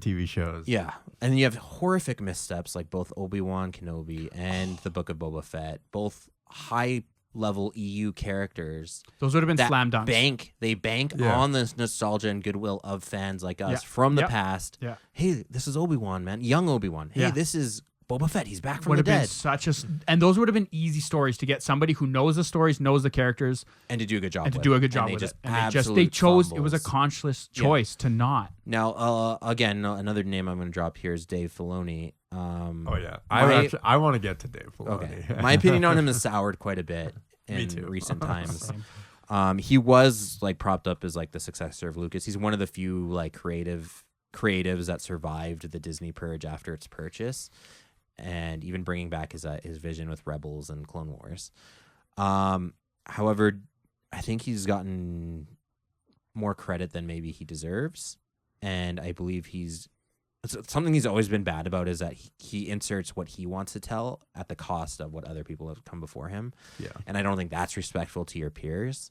TV shows. Yeah, and you have horrific missteps like both Obi-Wan Kenobi and the Book of Boba Fett, both high-level EU characters. those would have been that slam dunks. They bank Yeah. on this nostalgia and goodwill of fans like us Yeah. from the Yep. past. Yeah. Hey, this is Obi-Wan, man. Young Obi-Wan. Hey, Yeah. this is Boba Fett. He's back from Would the have been dead. such a, and those would have been easy stories to get somebody who knows the stories, knows the characters, And to do a good job and to with do a it. good job And with they it. just And they absolute chose. It was a fumbles. conscious Yeah. choice to not. Now, again, another name I'm going to drop here is Dave Filoni. Oh yeah. My- I want to get to Dave Filoni. Okay. My opinion on him has soured quite a bit Me in too. recent times. Same. He was like propped up as like the successor of Lucas. He's one of the few like creatives that survived the Disney purge after its purchase, and even bringing back his vision with Rebels and Clone Wars. However, I think he's gotten more credit than maybe he deserves, and I believe something he's always been bad about is that he inserts what he wants to tell at the cost of what other people have come before him. Yeah. And I don't think that's respectful to your peers.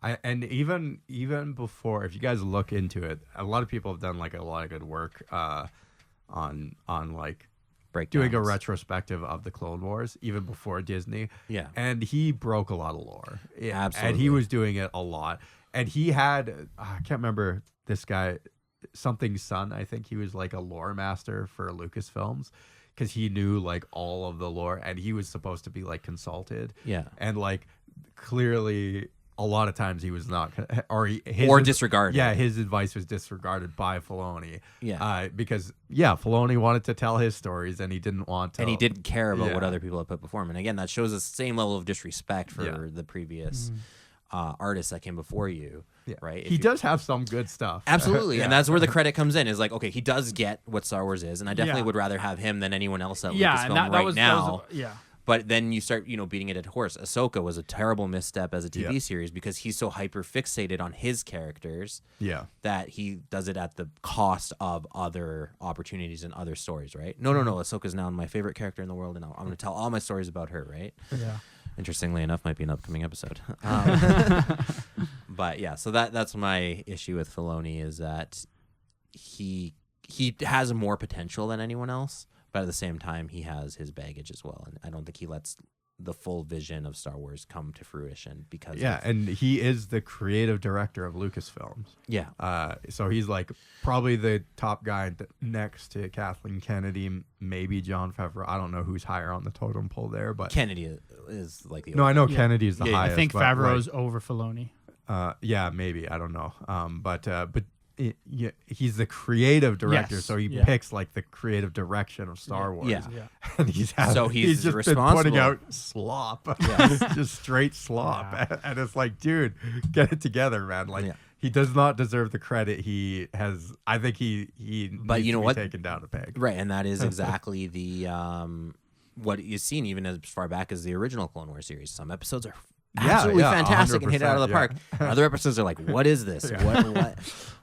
And even before, if you guys look into it, a lot of people have done like a lot of good work on like doing a Breakdowns. retrospective of the Clone Wars, even before Disney. Yeah. And he broke a lot of lore. Yeah, And Absolutely. he was doing it a lot. And he had, I can't remember this guy, something son, I think he was like a lore master for Lucasfilms, because he knew like all of the lore, and he was supposed to be like consulted. Yeah. And like clearly a lot of times he was not, or disregarded. Yeah, his advice was disregarded by Filoni. Yeah. Because Filoni wanted to tell his stories, and he didn't want to. And he didn't care about what Yeah. other people had put before him. And again, that shows the same level of disrespect for Yeah. the previous artists that came before you. Yeah. Right. He does have some good stuff. Absolutely. Yeah. And that's where the credit comes in, is like, okay, he does get what Star Wars is. And I definitely Yeah. would rather have him than anyone else at Yeah, Lucasfilm and that right was now. yeah. But then you start, beating it at horse. Ahsoka was a terrible misstep as a TV Yeah. series because he's so hyper fixated on his characters Yeah. that he does it at the cost of other opportunities and other stories, right? No. Ahsoka's now my favorite character in the world, and I'm going to tell all my stories about her, right? Yeah. Interestingly enough, might be an upcoming episode. But yeah, so that's my issue with Filoni, is that he has more potential than anyone else, but at the same time, he has his baggage as well, and I don't think he lets the full vision of Star Wars come to fruition because Yeah, and he is the creative director of Lucasfilms. So he's like probably the top guy next to Kathleen Kennedy, maybe Jon Favreau. I don't know who's higher on the totem pole there, but Kennedy is like the no, I know Yeah. Kennedy's the Yeah, I highest. I think but, Favreau's over Filoni. yeah, maybe, I don't know. But he's the creative director, Yes, so he yeah. picks like the creative direction of Star Wars. Yeah. Yeah. And he's he's just been responsible. putting out slop, just straight slop, Yeah. and it's like, dude, get it together, man. Like Yeah. he does not deserve the credit he has. I think he But needs you know to be what? taken down a peg. Right, and that is exactly the what you've seen even as far back as the original Clone Wars series. Some episodes are absolutely fantastic and hit it out of the 100%, park. Other episodes are like, what is this? What?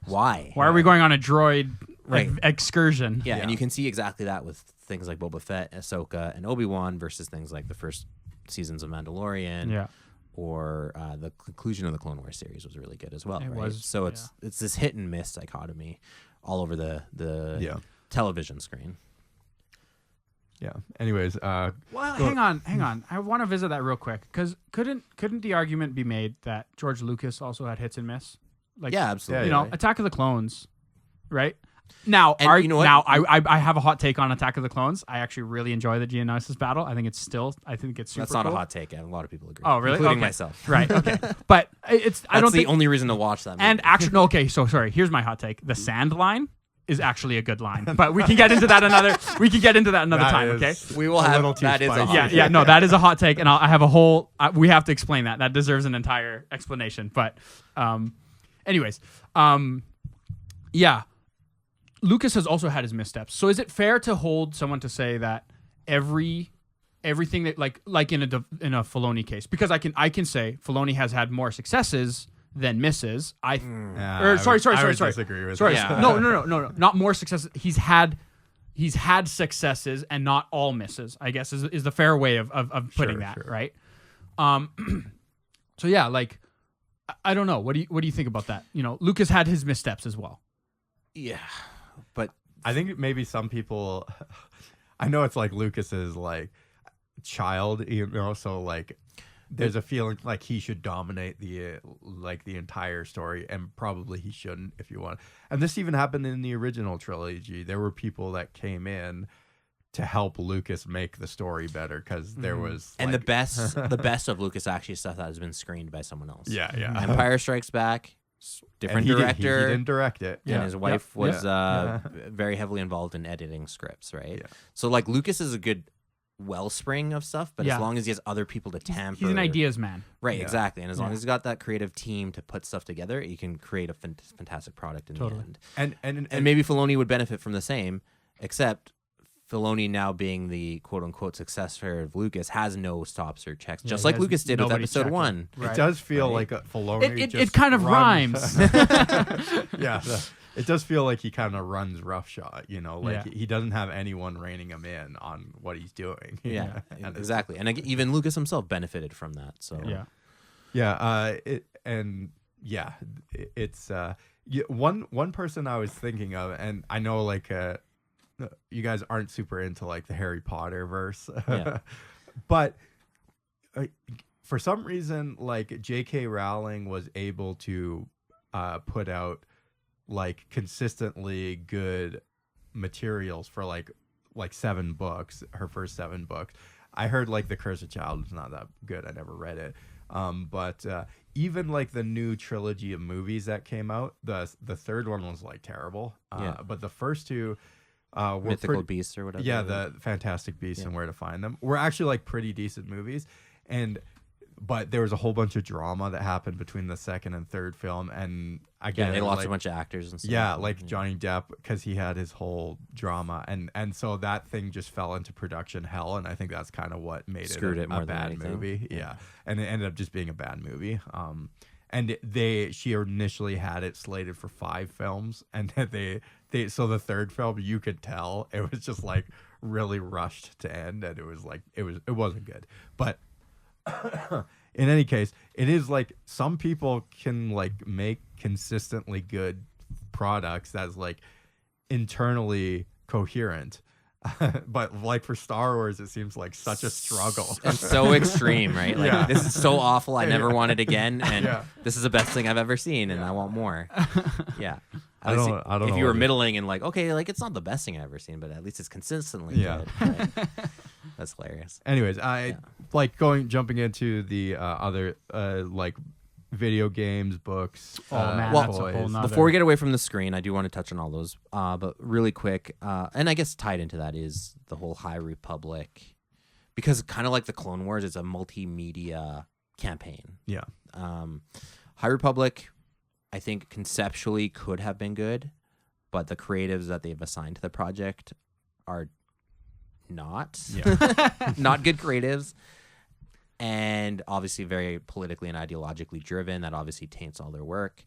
Why? Why are we going on a droid Right. excursion? Yeah, and you can see exactly that with things like Boba Fett, Ahsoka, and Obi-Wan versus things like the first seasons of Mandalorian. Yeah. Or the conclusion of the Clone Wars series was really good as well. It right? was, So it's this hit and miss dichotomy all over the Yeah. television screen. Yeah. Anyways, Well, hang on. I want to visit that real quick, because couldn't the argument be made that George Lucas also had hits and miss? Like, Yeah, absolutely. you know, Attack of the Clones, right? Now, And you know what? now I have a hot take on Attack of the Clones. I actually really enjoy the Geonosis battle. I think it's super That's not cool. a hot take. A lot of people agree. Oh, really? Including Okay. myself. Right. Okay. But it's I That's don't the think only reason to watch that movie. and actually no, okay. So sorry. Here's my hot take. The sand line is actually a good line, but we can get into that another. We can get into that another that time. is Okay. we will a have little too that is a spicy. hot Yeah, take. yeah, no, that is a hot take, and I have a whole. We have to explain that. That deserves an entire explanation. But, anyways, yeah, Lucas has also had his missteps. So is it fair to hold someone to say that everything that like in a Filoni case? Because I can say Filoni has had more successes than misses. Yeah, Or sorry. I would disagree with Sorry, that. no. Not more success. He's had successes and not all misses, I guess is the fair way of putting that, sure. right? So yeah, like I don't know. What do you think about that? You know, Lucas had his missteps as well. Yeah, but I think maybe some people, I know it's like Lucas's like child, you know, so like there's a feeling like he should dominate the entire story, and probably he shouldn't if you want. And this even happened in the original trilogy. There were people that came in to help Lucas make the story better because there was and like, the best of Lucas actually stuff that has been screened by someone else. yeah. Empire Strikes Back, different And director. He didn't direct it. And his wife was Yeah. very heavily involved in editing scripts, right? Yeah. So like Lucas is a good wellspring of stuff, but Yeah. as long as he has other people to tamper, He's an ideas man. right? Yeah. Exactly, and as long Yeah. as he's got that creative team to put stuff together, you can create a fantastic product in Totally. the end. And Maybe Filoni would benefit from the same, except Filoni, now being the quote unquote successor of Lucas, has no stops or checks, just he like has Lucas did with nobody episode checking. 1. Right. it does feel Right. like a Filoni. It just kind of runs- rhymes. Yeah, it does feel like he kind of runs roughshod, you know, like Yeah. he doesn't have anyone reining him in on what he's doing. Yeah, And it's- exactly. And even Lucas himself benefited from that. So Yeah. It's one person I was thinking of, and I know like you guys aren't super into like the Harry Potter verse, Yeah. but for some reason, like J.K. Rowling was able to put out like consistently good materials for like 7 books, her first 7 books. I heard like The Cursed Child is not that good. I never read it. But even like the new trilogy of movies that came out, the third one was like terrible. Yeah. But the first 2 were Mythical Beasts or whatever. yeah, the Fantastic Beasts and Where to Find Them were actually like pretty decent movies. But there was a whole bunch of drama that happened between the second and third film, and again, they lost like, a bunch of actors and stuff. yeah, like Johnny Depp, because he had his whole drama, and so that thing just fell into production hell, and I think that's kind of what made Screwed it it more a than bad anything. movie. Yeah, and it ended up just being a bad movie. And she initially had it slated for 5 films, and so the third film, you could tell it was just like really rushed to end, and it wasn't good, but. In any case, it is like some people can like make consistently good products that's like internally coherent. But like for Star Wars, it seems like such a struggle. And so extreme, right? Like Yeah. this is so awful. I never want it again, and Yeah. this is the best thing I've ever seen, and I want more. Yeah. I don't know If you what were it is. middling and like, okay, like it's not the best thing I've ever seen, but at least it's consistently Yeah. good. Right? That's hilarious. Anyways, I like jumping into the other like video games, books. Oh, man, Well, that's a whole toys. nother. Before we get away from the screen, I do want to touch on all those. But really quick, and I guess tied into that is the whole High Republic, because kind of like the Clone Wars, it's a multimedia campaign. Yeah. High Republic, I think conceptually could have been good, but the creatives that they've assigned to the project are not not good creatives, and obviously very politically and ideologically driven. That obviously taints all their work,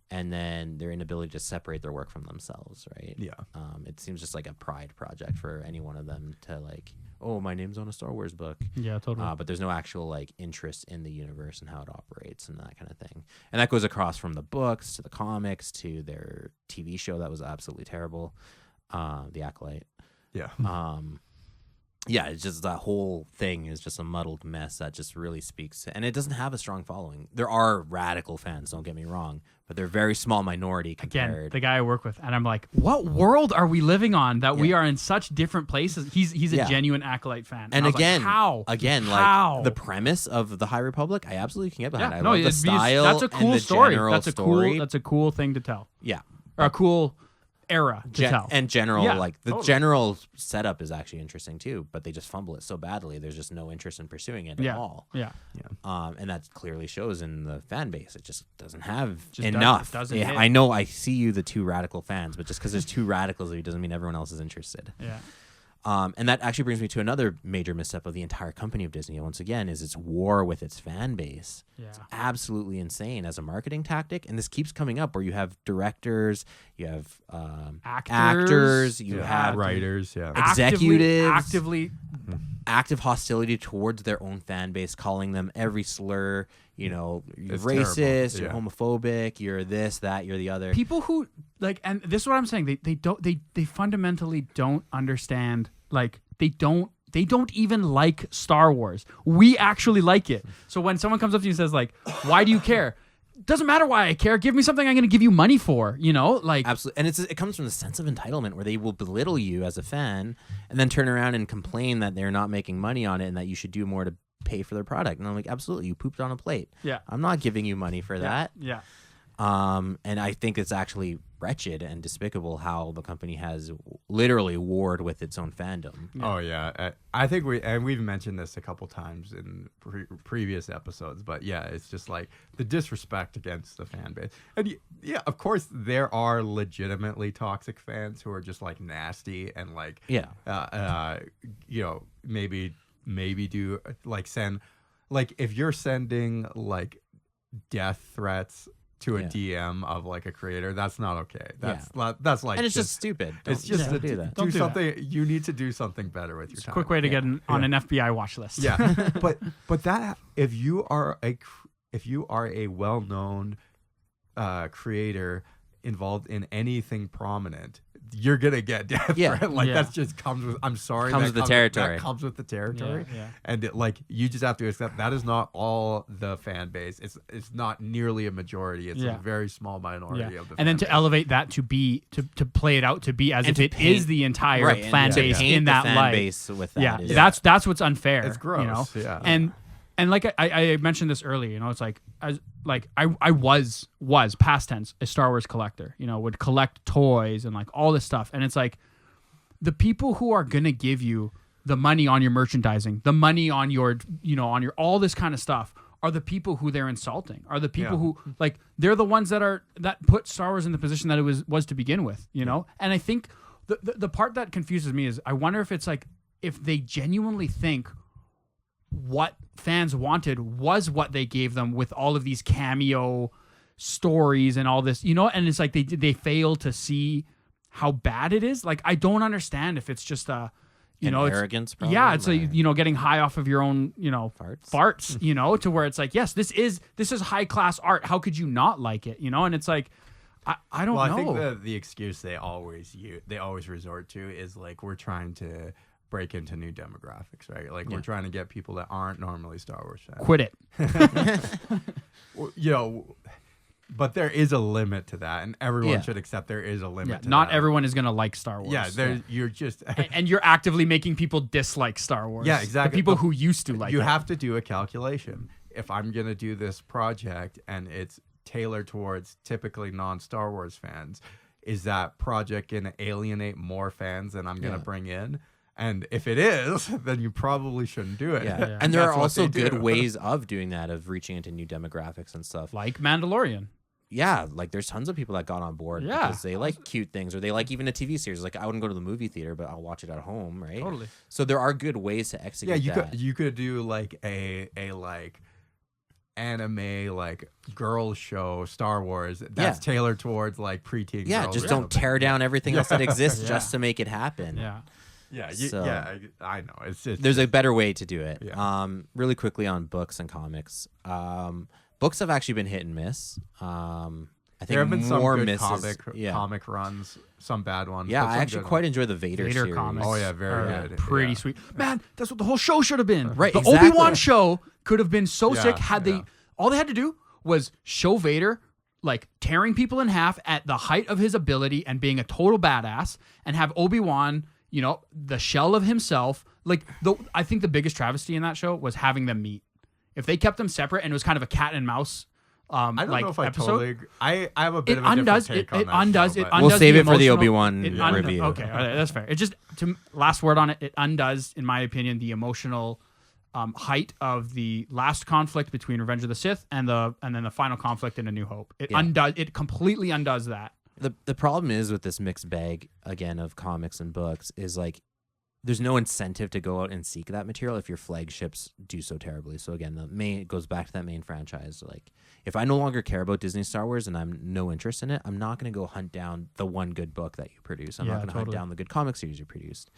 and then their inability to separate their work from themselves, right? Yeah. It seems just like a pride project for any one of them to like, oh, my name's on a Star Wars book. Yeah, totally. But there's no actual like interest in the universe and how it operates and that kind of thing. And that goes across from the books to the comics to their TV show that was absolutely terrible, The Acolyte. Yeah. Yeah, it's just that whole thing is just a muddled mess that just really speaks to, and it doesn't have a strong following. There are radical fans, don't get me wrong, but they're a very small minority compared. Again, the guy I work with, and I'm like, what world are we living on that we are in such different places? He's a Yeah. genuine Acolyte fan. And I was again, like, how? How? Like the premise of the High Republic, I absolutely can get behind. yeah, I no, love the it's- style. that's a and cool the story. general That's a story. That's a cool thing to tell, Yeah, or a cool era to tell. And general, Yeah, like the totally. general setup is actually interesting too, but they just fumble it so badly. There's just no interest in pursuing it at all. Yeah. And that clearly shows in the fan base. It just doesn't have Just enough. doesn't Yeah, hit. I know. I see you, the 2 radical fans, but just because there's 2 radicals, it doesn't mean everyone else is interested. Yeah. And that actually brings me to another major misstep of the entire company of Disney. Once again, is its war with its fan base. Yeah. It's absolutely insane as a marketing tactic, and this keeps coming up where you have directors, you have actors, you have writers, executives, active hostility towards their own fan base, calling them every slur. You know, you're It's racist, terrible. you're homophobic, you're this, that, you're the other. people who like, and this is what I'm saying. They fundamentally don't understand. Like they don't even like Star Wars. We actually like it. So when someone comes up to you and says like, "Why do you care?" Doesn't matter why I care. Give me something I'm going to give you money for. You know, like Absolutely, and it comes from the sense of entitlement where they will belittle you as a fan, and then turn around and complain that they're not making money on it and that you should do more to pay for their product. And I'm like, absolutely, you pooped on a plate. Yeah. I'm not giving you money for that. Yeah. And I think it's actually wretched and despicable how the company has literally warred with its own fandom. Oh yeah, I think we've mentioned this a couple times in previous episodes, but yeah, it's just like the disrespect against the fan base. And yeah, of course there are legitimately toxic fans who are just like nasty and like you know, maybe do like send, like if you're sending like death threats to a DM of like a creator, that's not okay. That's like, and it's just stupid. It's just don't do that. Do something. You need to do something better with your time. Quick way to get on an FBI watch list. Yeah, but that if you are a well-known creator involved in anything prominent, you're gonna get death threat. Like that's just comes with. I'm sorry, comes with the territory. That comes with the territory. Yeah. And like you just have to accept that is not all the fan base. It's not nearly a majority. It's a very small minority of the. And then to elevate that to be to play it out to be as if it is the entire fan base in that light. Base with that that's what's unfair. It's gross. You know? Yeah. And like I mentioned this earlier, you know, it's like I was past tense a Star Wars collector, you know, would collect toys and like all this stuff, and it's like the people who are gonna give you the money on your merchandising, the money on your, you know, on your all this kind of stuff are the people who they're insulting, are the people who like they're the ones that put Star Wars in the position that it was to begin with, you know. And I think the part that confuses me is I wonder if it's like if they genuinely think what fans wanted was what they gave them with all of these cameo stories and all this, you know, and it's like they fail to see how bad it is. Like I don't understand if it's just a, you know, arrogance problem. Yeah, it's like, you know, getting high off of your own, you know, farts, you know, to where it's like, yes, this is high class art. How could you not like it, you know? And it's like I don't know. I think the excuse they always resort to is like we're trying to break into new demographics, right? Like we're trying to get people that aren't normally Star Wars fans. Quit it. You know, but there is a limit to that, and everyone should accept there is a limit to not that. everyone is going to like Star Wars. Yeah, you're just... and you're actively making people dislike Star Wars. Yeah, exactly. The people who used to like it. You have to do a calculation. If I'm going to do this project and it's tailored towards typically non-Star Wars fans, is that project going to alienate more fans than I'm going to bring in? And if it is, then you probably shouldn't do it. Yeah. And there are also good ways of doing that, of reaching into new demographics and stuff. Like Mandalorian. Yeah, like there's tons of people that got on board because they like cute things, or they like even a TV series. Like I wouldn't go to the movie theater, but I'll watch it at home, right? Totally. So there are good ways to execute that. You could do like a like anime like girl show Star Wars that's tailored towards like preteen girls. Just don't tear down everything else that exists just to make it happen. I know. It's there's a better way to do it. Yeah. Really quickly on books and comics. Books have actually been hit and miss. I think there have been more some good misses. comic runs, some bad ones. Yeah, but I some actually good quite ones. enjoy the Vader series. comics. Oh yeah, very good. Pretty sweet. Man, that's what the whole show should have been. Right, The exactly. Obi-Wan show could have been so Yeah, sick had yeah. they all they had to do was show Vader like tearing people in half at the height of his ability and being a total badass, and have Obi-Wan, you know, the shell of himself. Like I think the biggest travesty in that show was having them meet. If they kept them separate and it was kind of a cat and mouse I don't like know if I episode, totally agree. I have a bit it of a undoes different take it. on It that undoes show, it. but- We'll save it for the emotional- Obi-Wan it review. Okay, all right, that's fair. It just last word on it. It undoes, in my opinion, the emotional height of the last conflict between Revenge of the Sith and then the final conflict in A New Hope. It undoes. It completely undoes that. The problem is with this mixed bag again of comics and books is like there's no incentive to go out and seek that material if your flagships do so terribly. So again, it goes back to that main franchise. Like, if I no longer care about Disney Star Wars and I'm no interest in it, I'm not going to go hunt down the one good book that you produce. I'm not going to hunt down the good comic series you produced.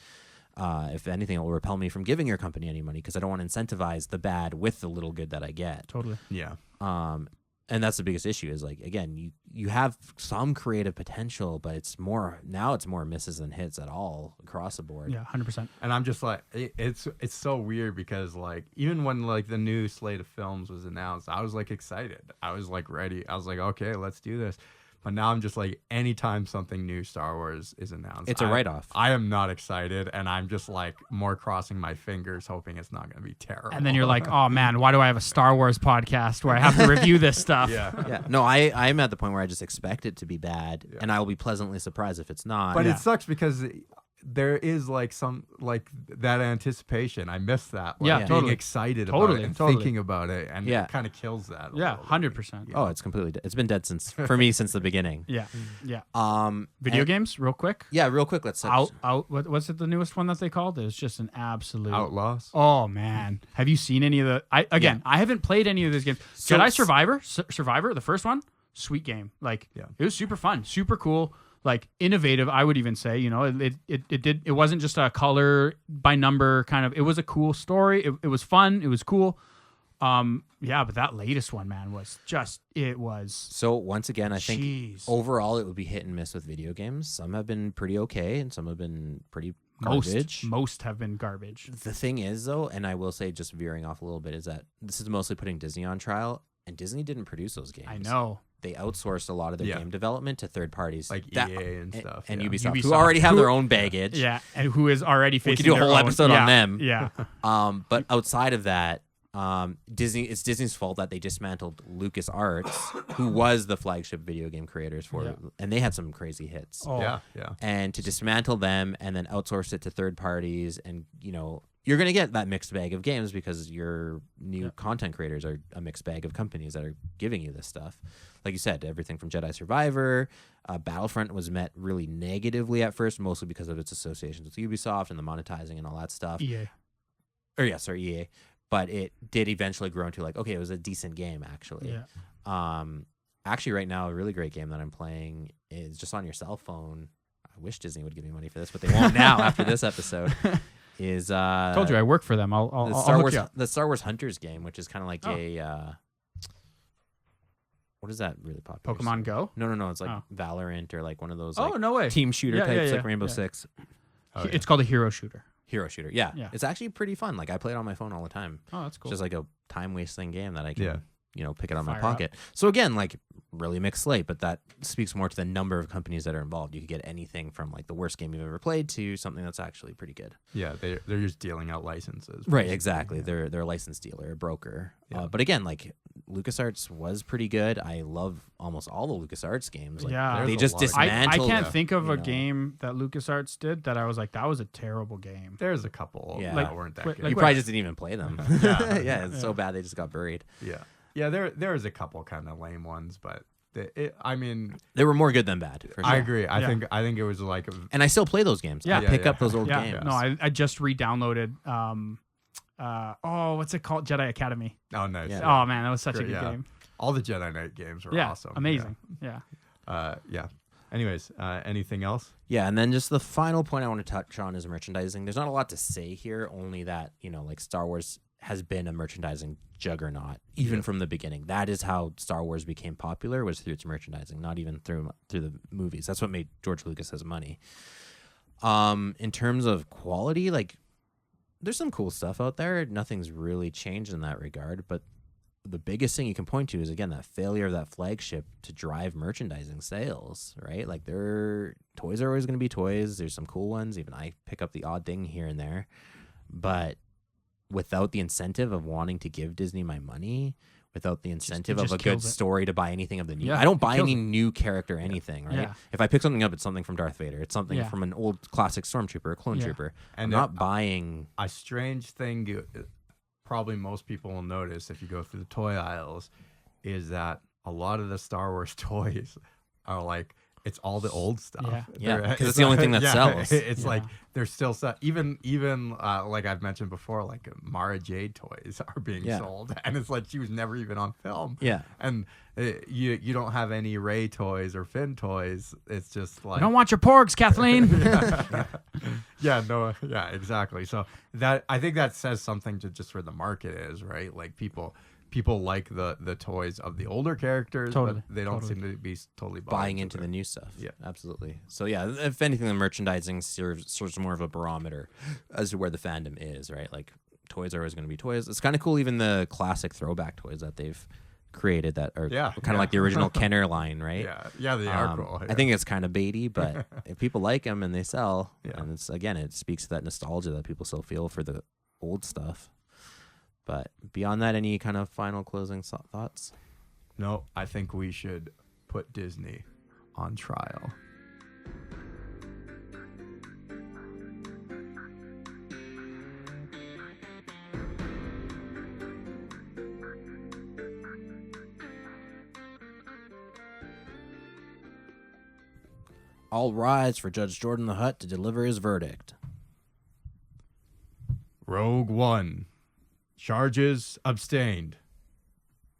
If anything, it will repel me from giving your company any money because I don't want to incentivize the bad with the little good that I get. Totally. Yeah. And that's the biggest issue is, like, again, you have some creative potential, but it's more misses than hits at all across the board. Yeah, 100%. And I'm just like, it's so weird because, like, even when, like, the new slate of films was announced, I was, like, excited. I was, like, ready. I was like, okay, let's do this. But now I'm just like, anytime something new Star Wars is announced, It's a write-off. I am not excited, and I'm just like more crossing my fingers, hoping it's not going to be terrible. And then you're like, oh man, why do I have a Star Wars podcast where I have to review this stuff? yeah. Yeah. No, I'm at the point where I just expect it to be bad, and I will be pleasantly surprised if it's not. But it sucks because there is like some like that anticipation. I miss that. Like, Yeah, being totally. excited about it and Totally. thinking about it, and Yeah. it kind of kills that. Yeah, 100%. Oh, it's completely it's been dead for me since the beginning. Yeah, yeah. and- Video games, real quick. Yeah, real quick, let's What's it? The newest one that they called? It was just an absolute Outlaws. Oh man, have you seen any of the? I haven't played any of those games. So- Jedi Survivor, the first one, sweet game. Like, it was super fun, super cool, like innovative. I would even say, you know, it wasn't just a color by number kind of. It was a cool story. It was fun. It was cool. Yeah, but that latest one, man, was just So once again, I think Jeez. overall it would be hit and miss with video games. Some have been pretty okay, and some have been pretty garbage. Most have been garbage. The thing is, though, and I will say, just veering off a little bit, is that this is mostly putting Disney on trial, and Disney didn't produce those games. I know. They outsourced a lot of their game development to third parties, Like EA and stuff, and yeah. Ubisoft, Ubisoft, who already have who- their own baggage. Yeah, and who is already We facing could do a their whole own- episode yeah, on them. Yeah. But outside of that, it's Disney's fault that they dismantled LucasArts, who was the flagship video game creators for, and they had some crazy hits. Oh. Yeah. And to dismantle them and then outsource it to third parties, and you're going to get that mixed bag of games because your new content creators are a mixed bag of companies that are giving you this stuff. Like you said, everything from Jedi Survivor, Battlefront was met really negatively at first, mostly because of its associations with Ubisoft and the monetizing and all that stuff. EA. EA. But it did eventually grow into like, okay, it was a decent game actually. Yeah. Actually, right now, a really great game that I'm playing is just on your cell phone. I wish Disney would give me money for this, but they won't now after this episode. Is Told you I work for them. I'll the I'll Star hook Wars you up. the Star Wars Hunters game, which is kind of like a what is that really popular? Pokemon Go? No. It's like Oh. Valorant or like one of those. Oh, like, no way. Team shooter Yeah, types yeah, like Rainbow yeah. Six. It's called a hero shooter. Hero shooter. Yeah. Yeah. It's actually pretty fun. Like I play it on my phone all the time. Oh, that's cool. It's just like a time wasting game that I can pick it out of my Fire pocket. So again, like really mixed slate, but that speaks more to the number of companies that are involved. You could get anything from like the worst game you've ever played to something that's actually pretty good. Yeah, they're just dealing out licenses. Right, basically. exactly. Yeah. They're a license dealer, a broker. Yeah. But again, like LucasArts was pretty good. I love almost all the LucasArts games. Like, Yeah. they There's a just lot of- I dismantled. can't think of you a know. game that LucasArts did that I was like, that was a terrible game. There's a couple Yeah. that Like- weren't that like- good. You like probably what? just didn't even play them. Yeah. It's so bad they just got buried. Yeah. There's a couple kind of lame ones, but I mean, They were more good than bad. For sure. I agree. I Yeah. think it was like And I still play those games. Yeah. I pick Yeah, up those old Yeah, games. no, I just re-downloaded. What's it called? Jedi Academy. oh nice. Yeah. Oh man, that was such a Great, good yeah. game. All the Jedi Knight games were Yeah, awesome. amazing. Yeah. Yeah. Anyways, anything else? Yeah, and then just the final point I want to touch on is merchandising. There's not a lot to say here, only that, like Star Wars has been a merchandising juggernaut, even from the beginning. That is how Star Wars became popular, was through its merchandising, not even through the movies. That's what made George Lucas his money. In terms of quality, like, there's some cool stuff out there. Nothing's really changed in that regard, but the biggest thing you can point to is, again, that failure of that flagship to drive merchandising sales, right? Like, toys are always going to be toys. There's some cool ones. Even I pick up the odd thing here and there. But without the incentive of wanting to give Disney my money, without the incentive it of just a good kills it. story to buy anything of the new, Yeah, I don't it buy kills any it. new character anything, right? Yeah. If I pick something up, it's something from Darth Vader. It's something Yeah. from an old classic Stormtrooper or Clone Yeah. Trooper. And I'm not buying... A strange thing probably most people will notice if you go through the toy aisles is that a lot of the Star Wars toys are like It's all the old stuff. Yeah. Yeah, 'cause it's the only thing that sells. It's Yeah. like there's still even like I've mentioned before, like Mara Jade toys are being Yeah. sold, and it's like she was never even on film. Yeah. And you don't have any Rey toys or Finn toys. It's just like I don't want your porgs, Kathleen. yeah, exactly. So that I think that says something to just where the market is, right? Like people like the toys of the older characters, Totally, but they don't totally. seem to be totally Buying into the new stuff. Yeah. Absolutely. So yeah, if anything, the merchandising serves more of a barometer as to where the fandom is, right? Like toys are always going to be toys. It's kind of cool, even the classic throwback toys that they've created that are kind of like the original Kenner line, right? Yeah, they are cool. I think it's kind of baity, but if people like them and they sell, Yeah. and it's again, it speaks to that nostalgia that people still feel for the old stuff. But beyond that, any kind of final closing thoughts? No, I think we should put Disney on trial. All rise for Judge Jordan the Hutt to deliver his verdict. Rogue One. Charges abstained.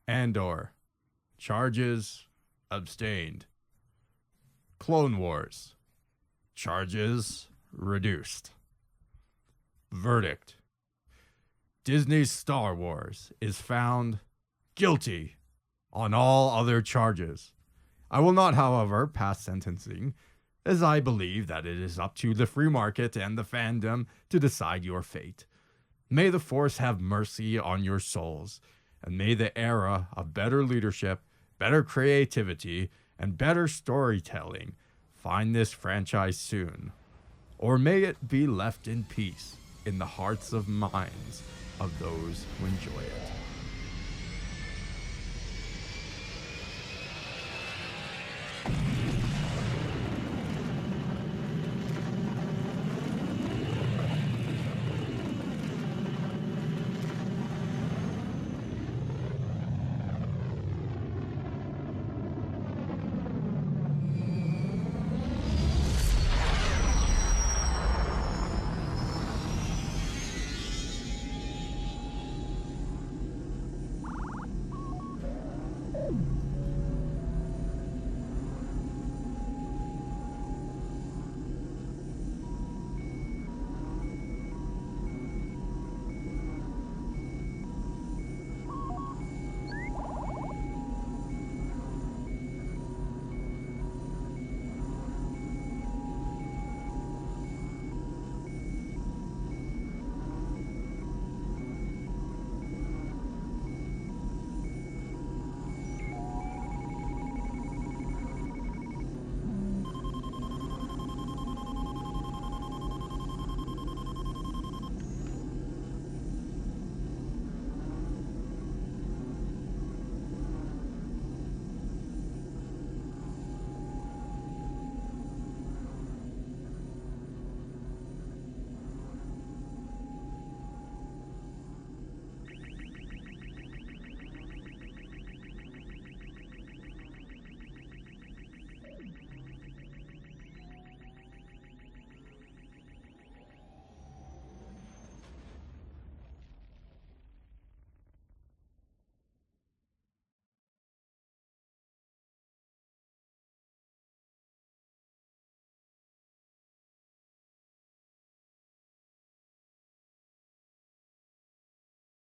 Andor. Charges abstained. Clone Wars. Charges reduced. Verdict. Disney's Star Wars is found guilty on all other charges. I will not, however, pass sentencing, as I believe that it is up to the free market and the fandom to decide your fate. May the Force have mercy on your souls, and may the era of better leadership, better creativity, and better storytelling find this franchise soon. Or may it be left in peace in the hearts of minds of those who enjoy it.